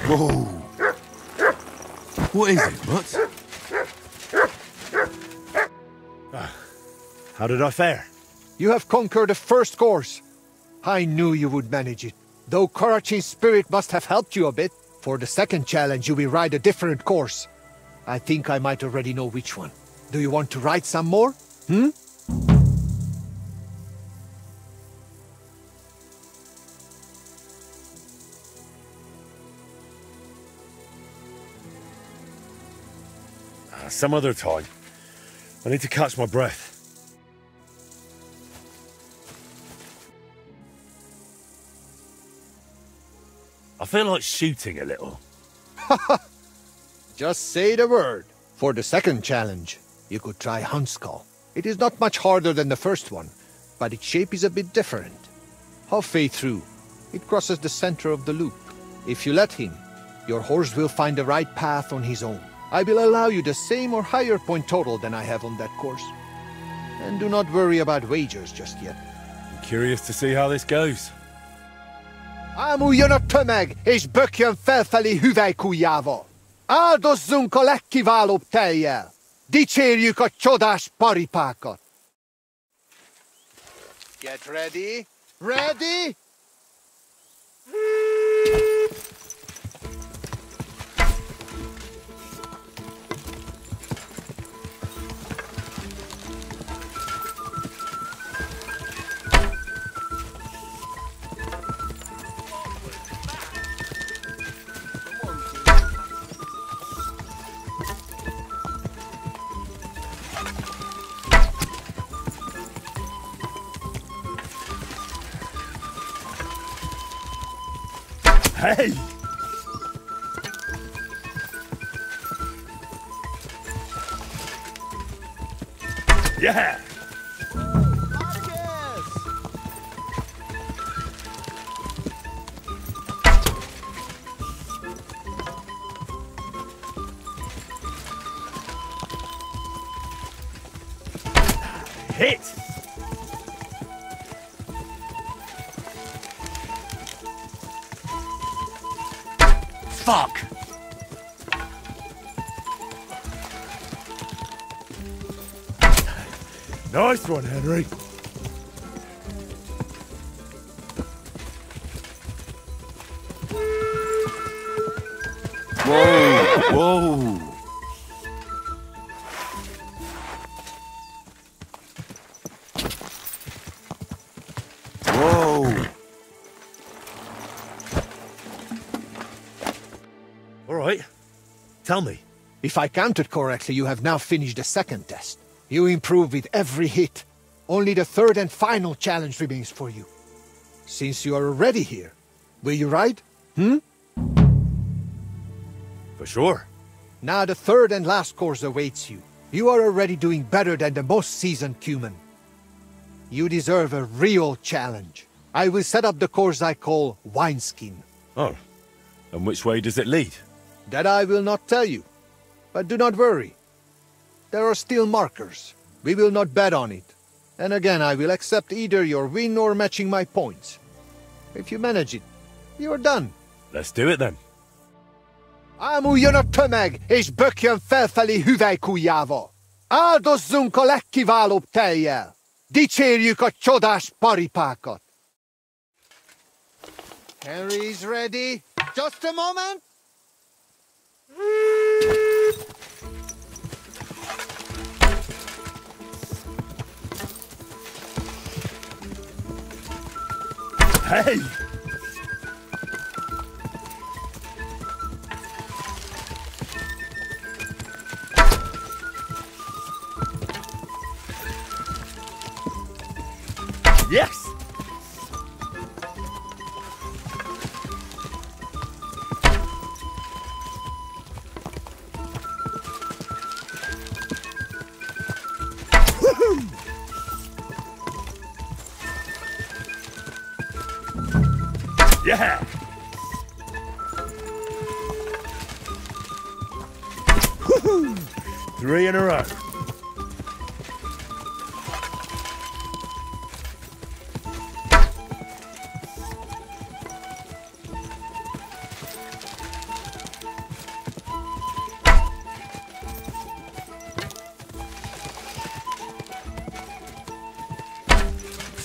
Whoa! What is it, Mutt? How did I fare? You have conquered the first course. I knew you would manage it. Though Korachin's spirit must have helped you a bit. For the second challenge, you will ride a different course. I think I might already know which one. Do you want to ride some more? Some other time. I need to catch my breath. I feel like shooting a little. Just say the word. For the second challenge, you could try Huntskull. It is not much harder than the first one, but its shape is a bit different. Halfway through, it crosses the center of the loop. If you let him, your horse will find the right path on his own. I will allow you the same or higher point total than I have on that course. And do not worry about wagers just yet. I'm curious to see how this goes. Ámuljon a tömeg, és bökjön felfelé hüvelykujjával! Áldozzunk a legkiválóbb tejjel! Dicsérjük a csodás paripákat! Get ready! Ready? Hey! Yeah! Hit! Fuck! Nice one, Henry. Whoa! Whoa! Whoa! All right. Tell me. If I counted correctly, you have now finished the second test. You improve with every hit. Only the third and final challenge remains for you. Since you are already here, will you ride? For sure. Now the third and last course awaits you. You are already doing better than the most seasoned Cuman. You deserve a real challenge. I will set up the course I call Wineskin. Oh. And which way does it lead? That I will not tell you. But do not worry. There are still markers. We will not bet on it. And again, I will accept either your win or matching my points. If you manage it, you're done. Let's do it then. Ámuljon a tömeg, és bökjön felfelé hüvelykujjával! Áldozzunk a legkiválóbb tejjel! Dicsérjük a csodás paripákat! Henry's ready. Just a moment! Hey! Yes! Woohoo! Yeah! Woohoo! 3 in a row.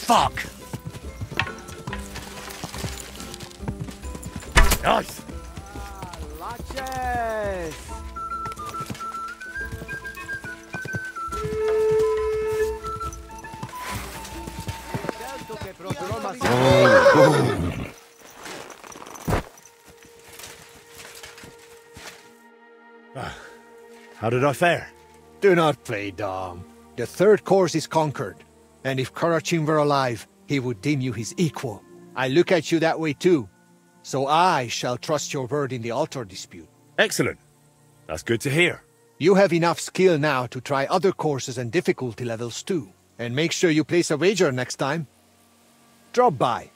Fuck! Nice! Laches! How did I fare? Do not play dumb. The third course is conquered. And if Karachin were alive, he would deem you his equal. I look at you that way too. So I shall trust your word in the altar dispute. Excellent. That's good to hear. You have enough skill now to try other courses and difficulty levels too. And make sure you place a wager next time. Drop by.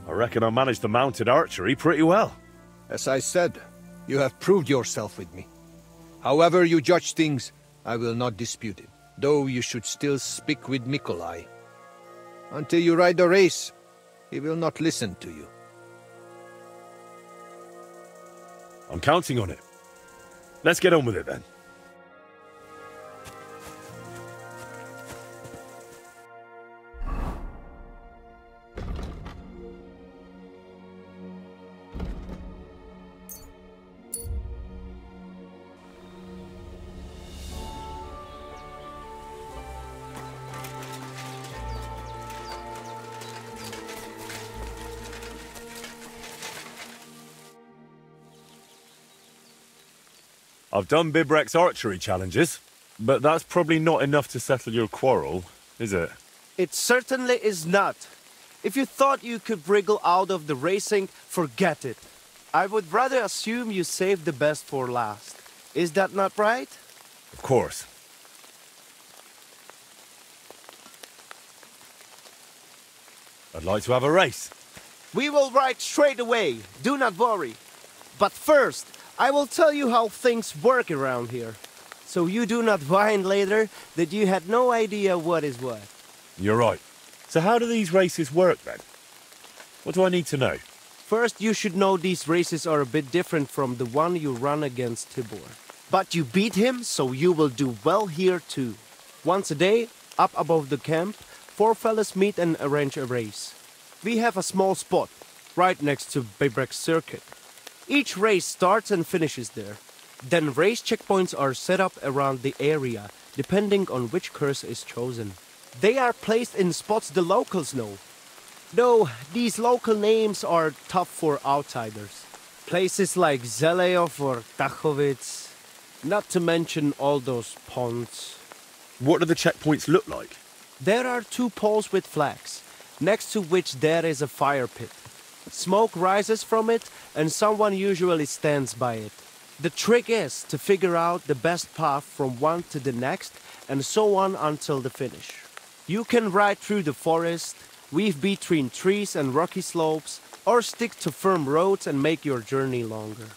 I reckon I managed the mounted archery pretty well. As I said, you have proved yourself with me. However you judge things, I will not dispute it. Though you should still speak with Mikolai. Until you ride the race, he will not listen to you. I'm counting on it. Let's get on with it then. I've done Bibrek's archery challenges, but that's probably not enough to settle your quarrel, is it? It certainly is not. If you thought you could wriggle out of the racing, forget it. I would rather assume you saved the best for last. Is that not right? Of course. I'd like to have a race. We will ride straight away. Do not worry. But first, I will tell you how things work around here. So you do not whine later that you had no idea what is what. You're right. So how do these races work then? What do I need to know? First, you should know these races are a bit different from the one you run against Tibor. But you beat him, so you will do well here too. Once a day, up above the camp, 4 fellas meet and arrange a race. We have a small spot, right next to Bebrek's circuit. Each race starts and finishes there. Then race checkpoints are set up around the area, depending on which curse is chosen. They are placed in spots the locals know. Though these local names are tough for outsiders. Places like Zeleov or Tachovitz, not to mention all those ponds. What do the checkpoints look like? There are 2 poles with flags, next to which there is a fire pit. Smoke rises from it, and someone usually stands by it. The trick is to figure out the best path from one to the next, and so on until the finish. You can ride through the forest, weave between trees and rocky slopes, or stick to firm roads and make your journey longer.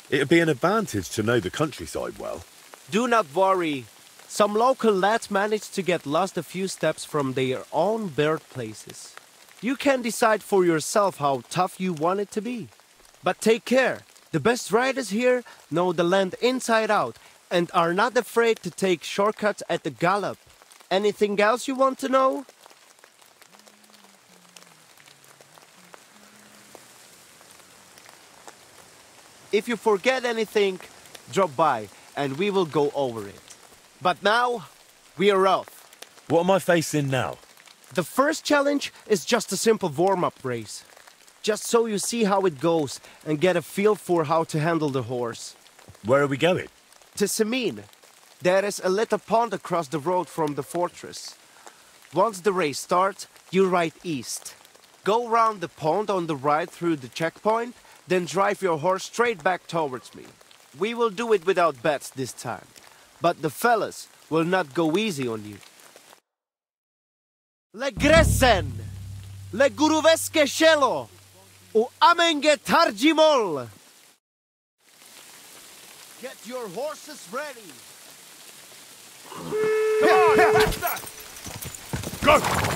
It'd be an advantage to know the countryside well. Do not worry. Some local lads managed to get lost a few steps from their own birthplaces. You can decide for yourself how tough you want it to be. But take care. The best riders here know the land inside out and are not afraid to take shortcuts at the gallop. Anything else you want to know? If you forget anything, drop by and we will go over it. But now, we are off. What am I facing now? The first challenge is just a simple warm-up race. Just so you see how it goes and get a feel for how to handle the horse. Where are we going? To Semin. There is a little pond across the road from the fortress. Once the race starts, you ride east. Go round the pond on the right through the checkpoint, then drive your horse straight back towards me. We will do it without bets this time. But the fellas will not go easy on you. Le Gresen, le Guruveske Shelo, u Amenge Tarjimol. Get your horses ready. Come on!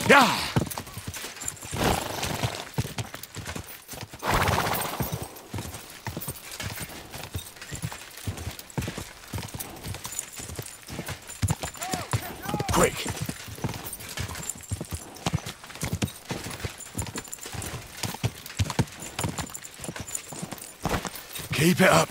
Go! Quick! Keep it up.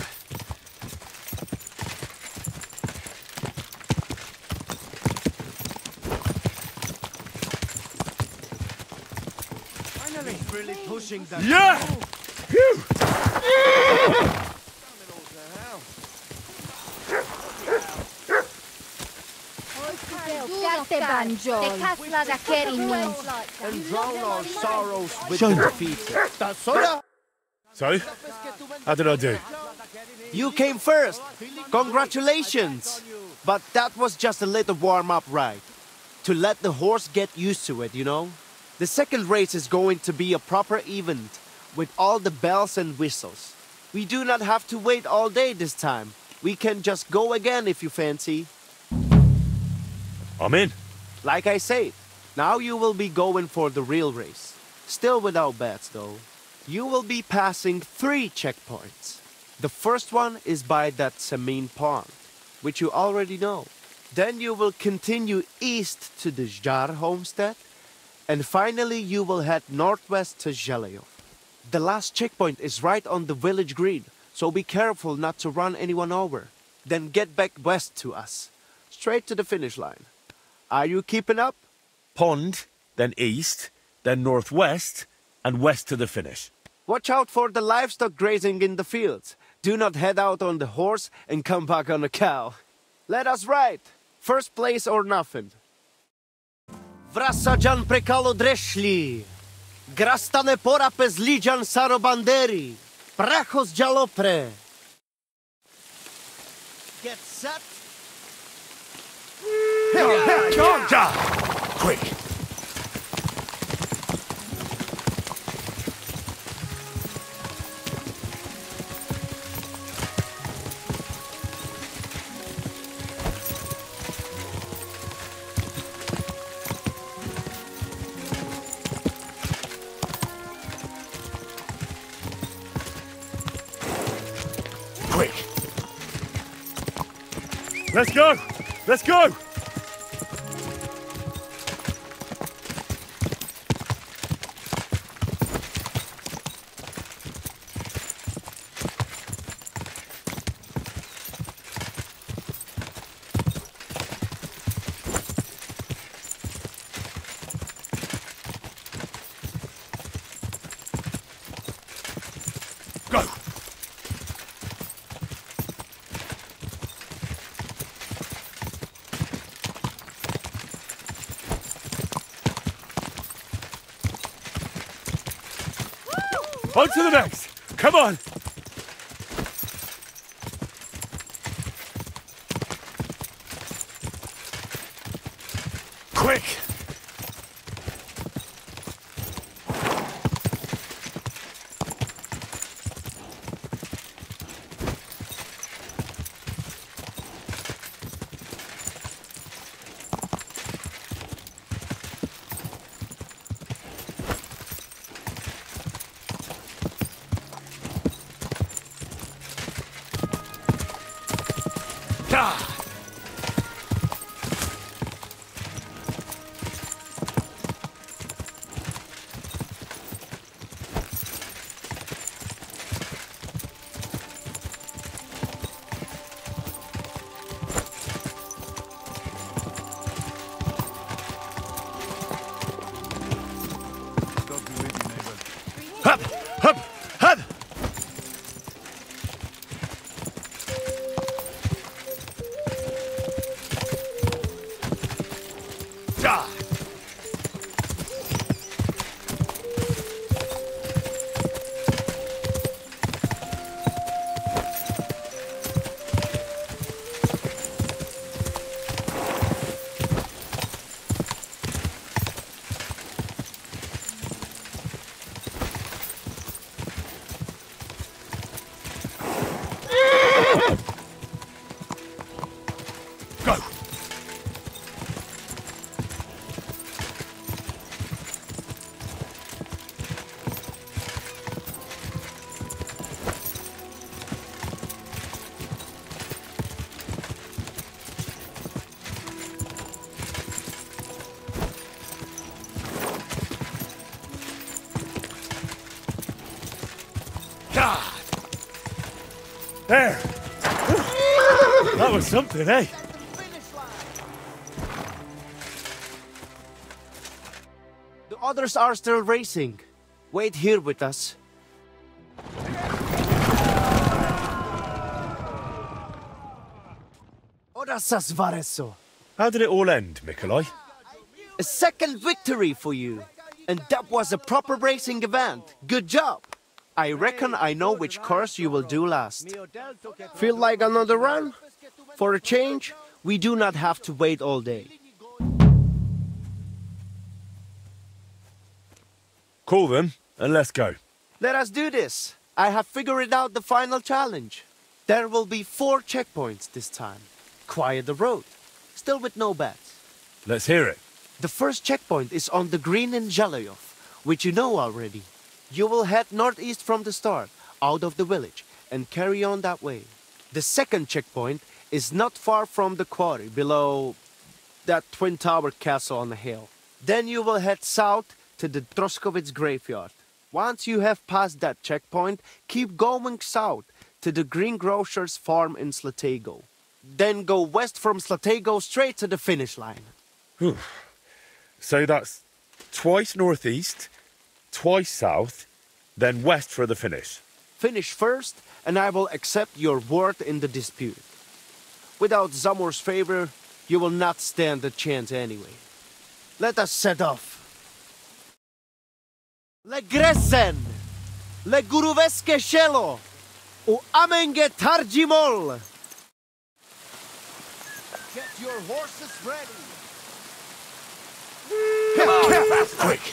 Finally, really pushing that. Yeah! Phew! And drown our sorrows with the defeat. So, how did I do? You came first. Congratulations. But that was just a little warm-up ride. To let the horse get used to it, you know? The second race is going to be a proper event, with all the bells and whistles. We do not have to wait all day this time. We can just go again if you fancy. I'm in. Like I said, now you will be going for the real race. Still without bets, though. You will be passing 3 checkpoints. The first one is by that Semin pond, which you already know. Then you will continue east to the Zhar homestead, and finally you will head northwest to Zhelev. The last checkpoint is right on the village green, so be careful not to run anyone over. Then get back west to us, straight to the finish line. Are you keeping up? Pond, then east, then northwest, and west to the finish. Watch out for the livestock grazing in the fields. Do not head out on the horse and come back on a cow. Let us ride. First place or nothing. Vrasajan prekalo dreshli. Grastane porapes lijan sarobanderi. Prachos jalopre. Get set. Quick! Quick! Let's go! Let's go! Go! On to the next! Come on! Quick! Hup! Hup! Hup! Ah! Go! God! There! That was something, eh? The others are still racing. Wait here with us. Orasas Vareso. How did it all end, Mikolai? A second victory for you. And that was a proper racing event. Good job. I reckon I know which course you will do last. Feel like another run? For a change, we do not have to wait all day. Call them, and let's go. Let us do this. I have figured out the final challenge. There will be 4 checkpoints this time. Quiet the road. Still with no bats. Let's hear it. The first checkpoint is on the green in Jalayof, which you know already. You will head northeast from the start, out of the village, and carry on that way. The second checkpoint is not far from the quarry, below that twin-tower castle on the hill. Then you will head south to the Troskowitz graveyard. Once you have passed that checkpoint, keep going south to the greengrocer's farm in Slatego. Then go west from Slatego straight to the finish line. Whew. So that's twice northeast, twice south, then west for the finish. Finish first, and I will accept your word in the dispute. Without Zamor's favor, you will not stand a chance anyway. Let us set off. Le gresen, le guruveske shelo, u amenge tarjimol. Get your horses ready. Come on, faster! Quick!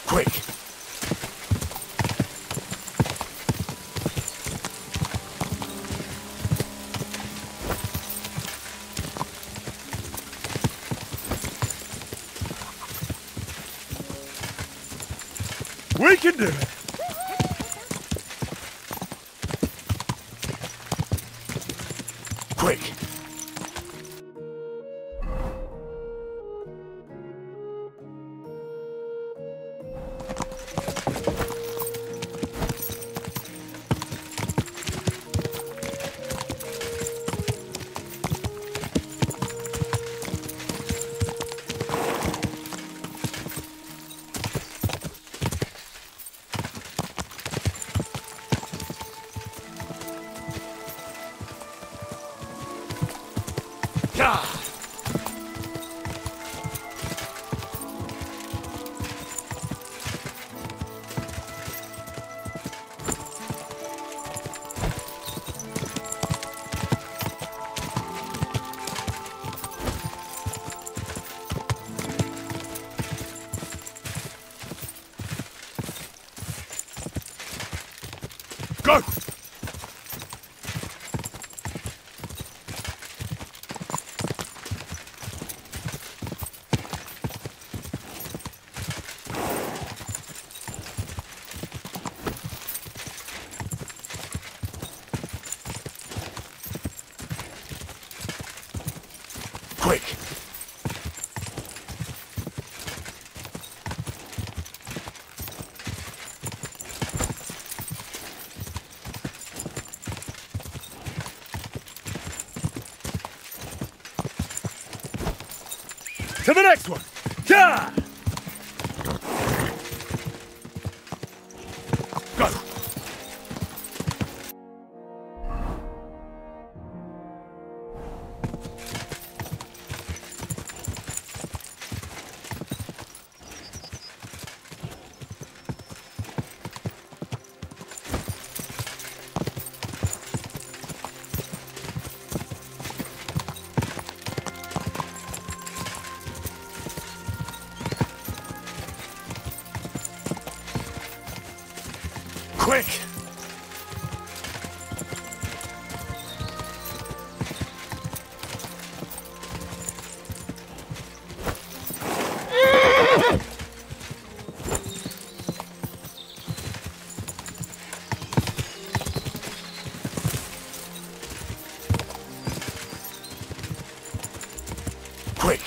Quick! We can do it! Quick! Go! Quick! To the next one! Yeah! Go! Quick! Quick!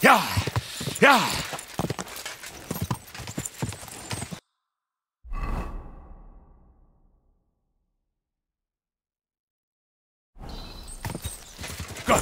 Yeah! Yeah! Go!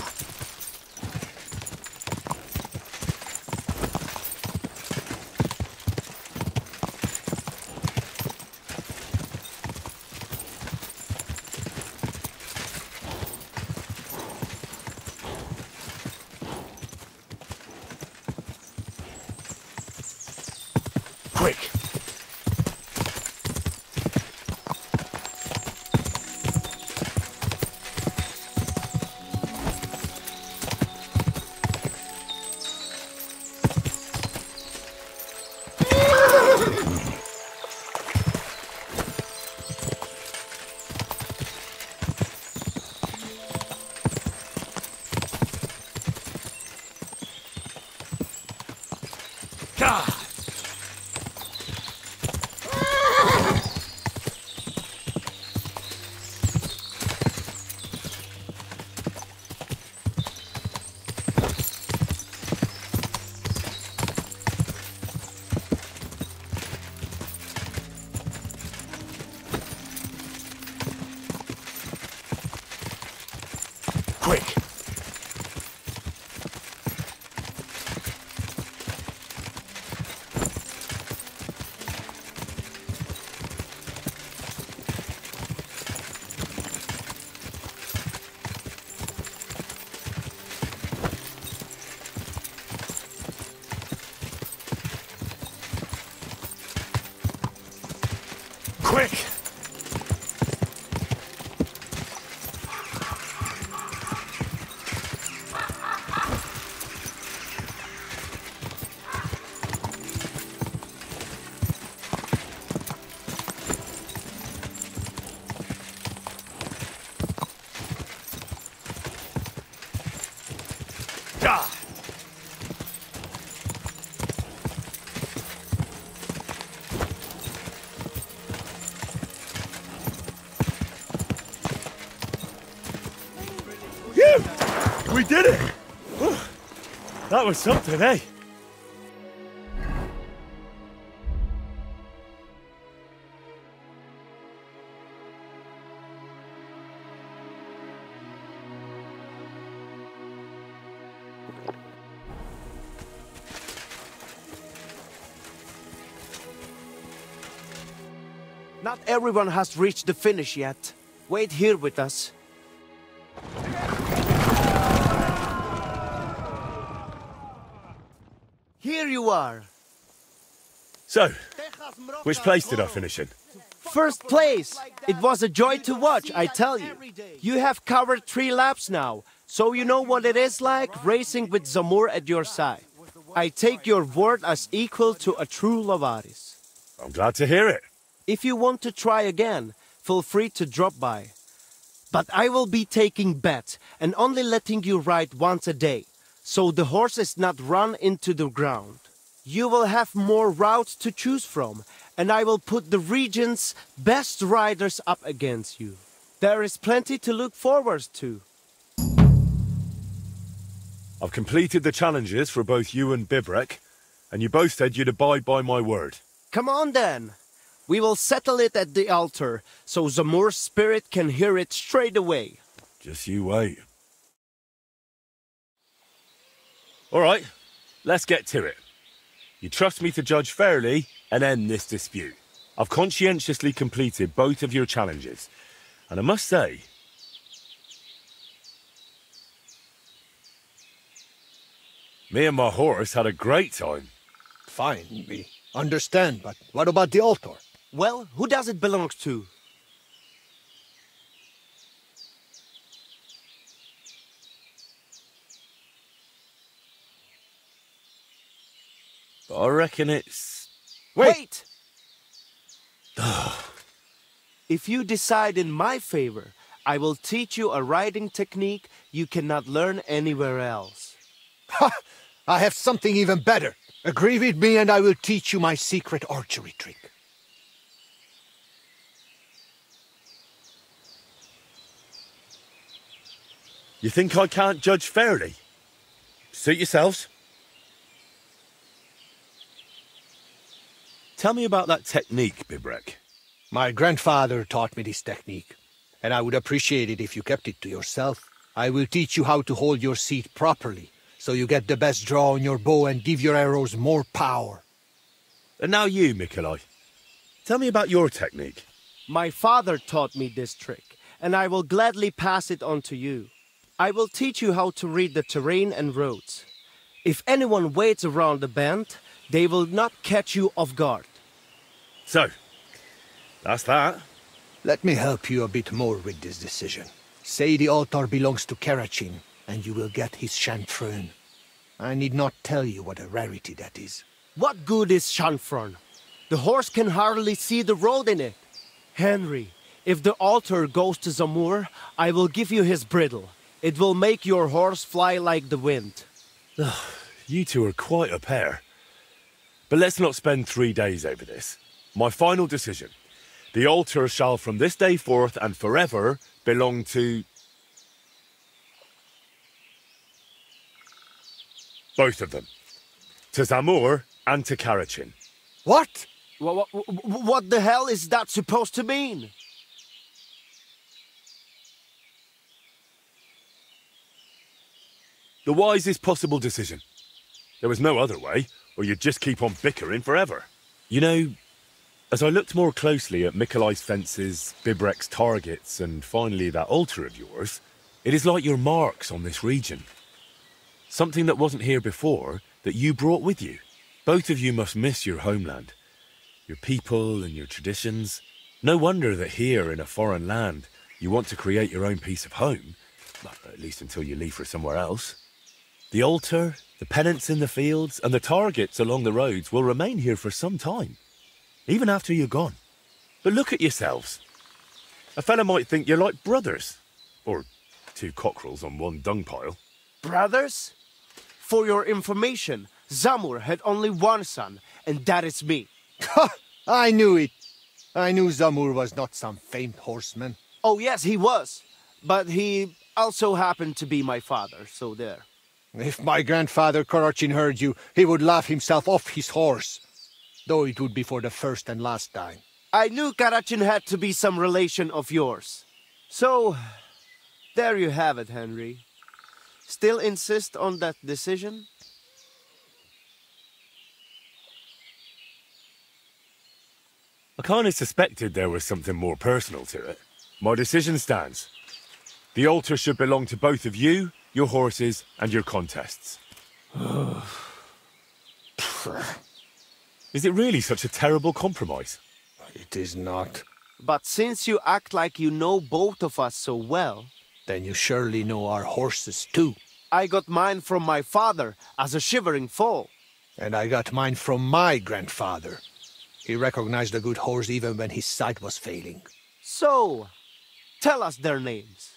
God! Quick! Quick! God! We did it! Whew. That was something, eh? Not everyone has reached the finish yet. Wait here with us. Here you are. So, which place did I finish in? First place! It was a joy to watch, I tell you. You have covered 3 laps now, so you know what it is like racing with Zamur at your side. I take your word as equal to a true Lovaris. I'm glad to hear it. If you want to try again, feel free to drop by. But I will be taking bets and only letting you ride once a day, so the horse is not run into the ground. You will have more routes to choose from, and I will put the region's best riders up against you. There is plenty to look forward to. I've completed the challenges for both you and Bibrek, and you both said you'd abide by my word. Come on then. We will settle it at the altar, so Zamur's spirit can hear it straight away. Just you wait. All right, let's get to it. You trust me to judge fairly and end this dispute. I've conscientiously completed both of your challenges, and I must say, me and my horse had a great time. Fine, we understand, but what about the altar? Well, who does it belong to? I reckon it's... Wait! If you decide in my favor, I will teach you a riding technique you cannot learn anywhere else. Ha! I have something even better. Agree with me and I will teach you my secret archery trick. You think I can't judge fairly? Suit yourselves. Tell me about that technique, Bibrek. My grandfather taught me this technique, and I would appreciate it if you kept it to yourself. I will teach you how to hold your seat properly, so you get the best draw on your bow and give your arrows more power. And now you, Mikolai. Tell me about your technique. My father taught me this trick, and I will gladly pass it on to you. I will teach you how to read the terrain and roads. If anyone waits around the bend, they will not catch you off guard. So, that's that. Let me help you a bit more with this decision. Say the altar belongs to Karachin, and you will get his chanfron. I need not tell you what a rarity that is. What good is chanfron? The horse can hardly see the road in it. Henry, if the altar goes to Zamur, I will give you his bridle. It will make your horse fly like the wind. You two are quite a pair. But let's not spend 3 days over this. My final decision. The altar shall from this day forth and forever belong to... both of them. To Zamur and to Karachin. What? What the hell is that supposed to mean? The wisest possible decision. There was no other way, or you'd just keep on bickering forever. You know, as I looked more closely at Mikolai's fences, Bibrek's targets, and finally that altar of yours, it is like your marks on this region. Something that wasn't here before, that you brought with you. Both of you must miss your homeland, your people and your traditions. No wonder that here in a foreign land, you want to create your own piece of home, well, at least until you leave for somewhere else. The altar, the pennants in the fields, and the targets along the roads will remain here for some time, even after you're gone. But look at yourselves. A fella might think you're like brothers, or two cockerels on one dung pile. Brothers? For your information, Zamur had only one son, and that is me. I knew it. I knew Zamur was not some famed horseman. Oh yes, he was. But he also happened to be my father, so there. If my grandfather Karachin heard you, he would laugh himself off his horse. Though it would be for the first and last time. I knew Karachin had to be some relation of yours. So, there you have it, Henry. Still insist on that decision? I kind of suspected there was something more personal to it. My decision stands. The altar should belong to both of you, your horses, and your contests. Is it really such a terrible compromise? It is not. But since you act like you know both of us so well... Then you surely know our horses too. I got mine from my father as a shivering foal. And I got mine from my grandfather. He recognized a good horse even when his sight was failing. So, tell us their names.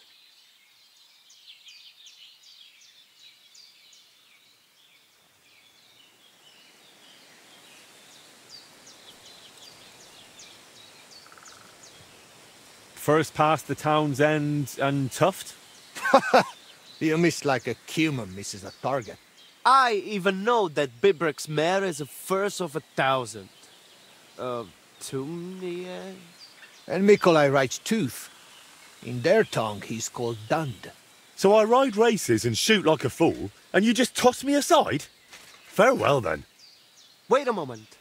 First past the town's end and Tuft? You miss like a cumin misses a target. I even know that Bibrek's mare is a first of 1,000. Tumnie? And Mikolai rides Tooth. In their tongue, he's called Dund. So I ride races and shoot like a fool, and you just toss me aside? Farewell, then. Wait a moment.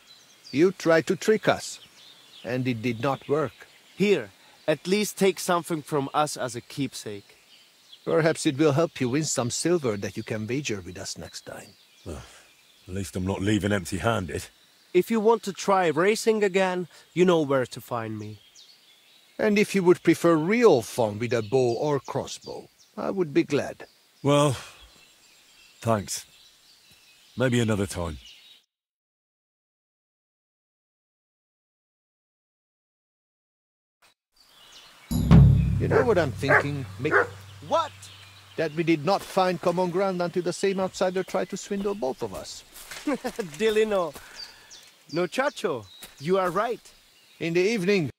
You tried to trick us, and it did not work. Here, at least take something from us as a keepsake. Perhaps it will help you win some silver that you can wager with us next time. At least I'm not leaving empty-handed. If you want to try racing again, you know where to find me. And if you would prefer real fun with a bow or crossbow, I would be glad. Well, thanks. Maybe another time. You know what I'm thinking, Mick? What? That we did not find common ground until the same outsider tried to swindle both of us. Dilino. No, Chacho. You are right. In the evening,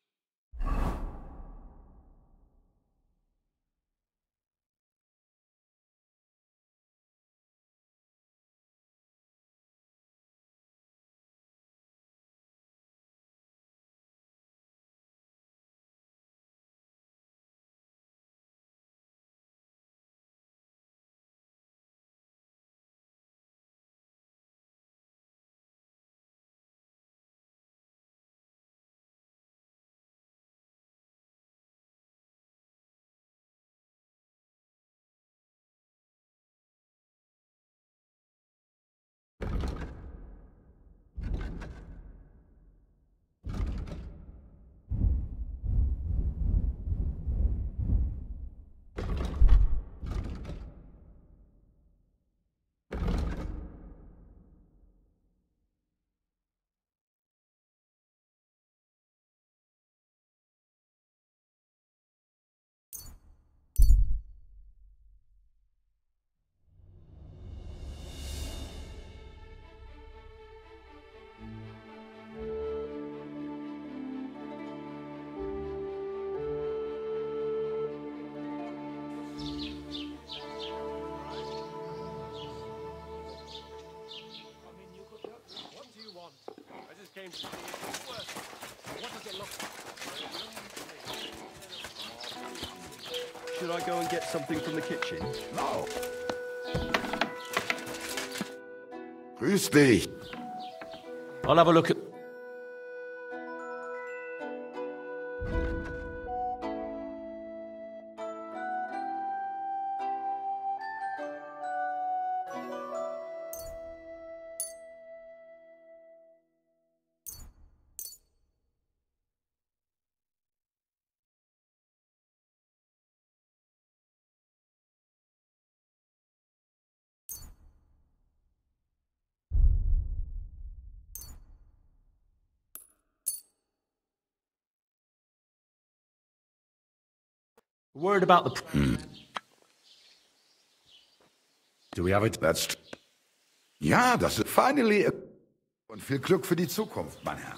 Should I go and get something from the kitchen? No. Grüß dich. I'll have a look at... Word about the... Do we have it? That's... Ja, das ist finally... Und viel Glück für die Zukunft, mein Herr.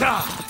Ah!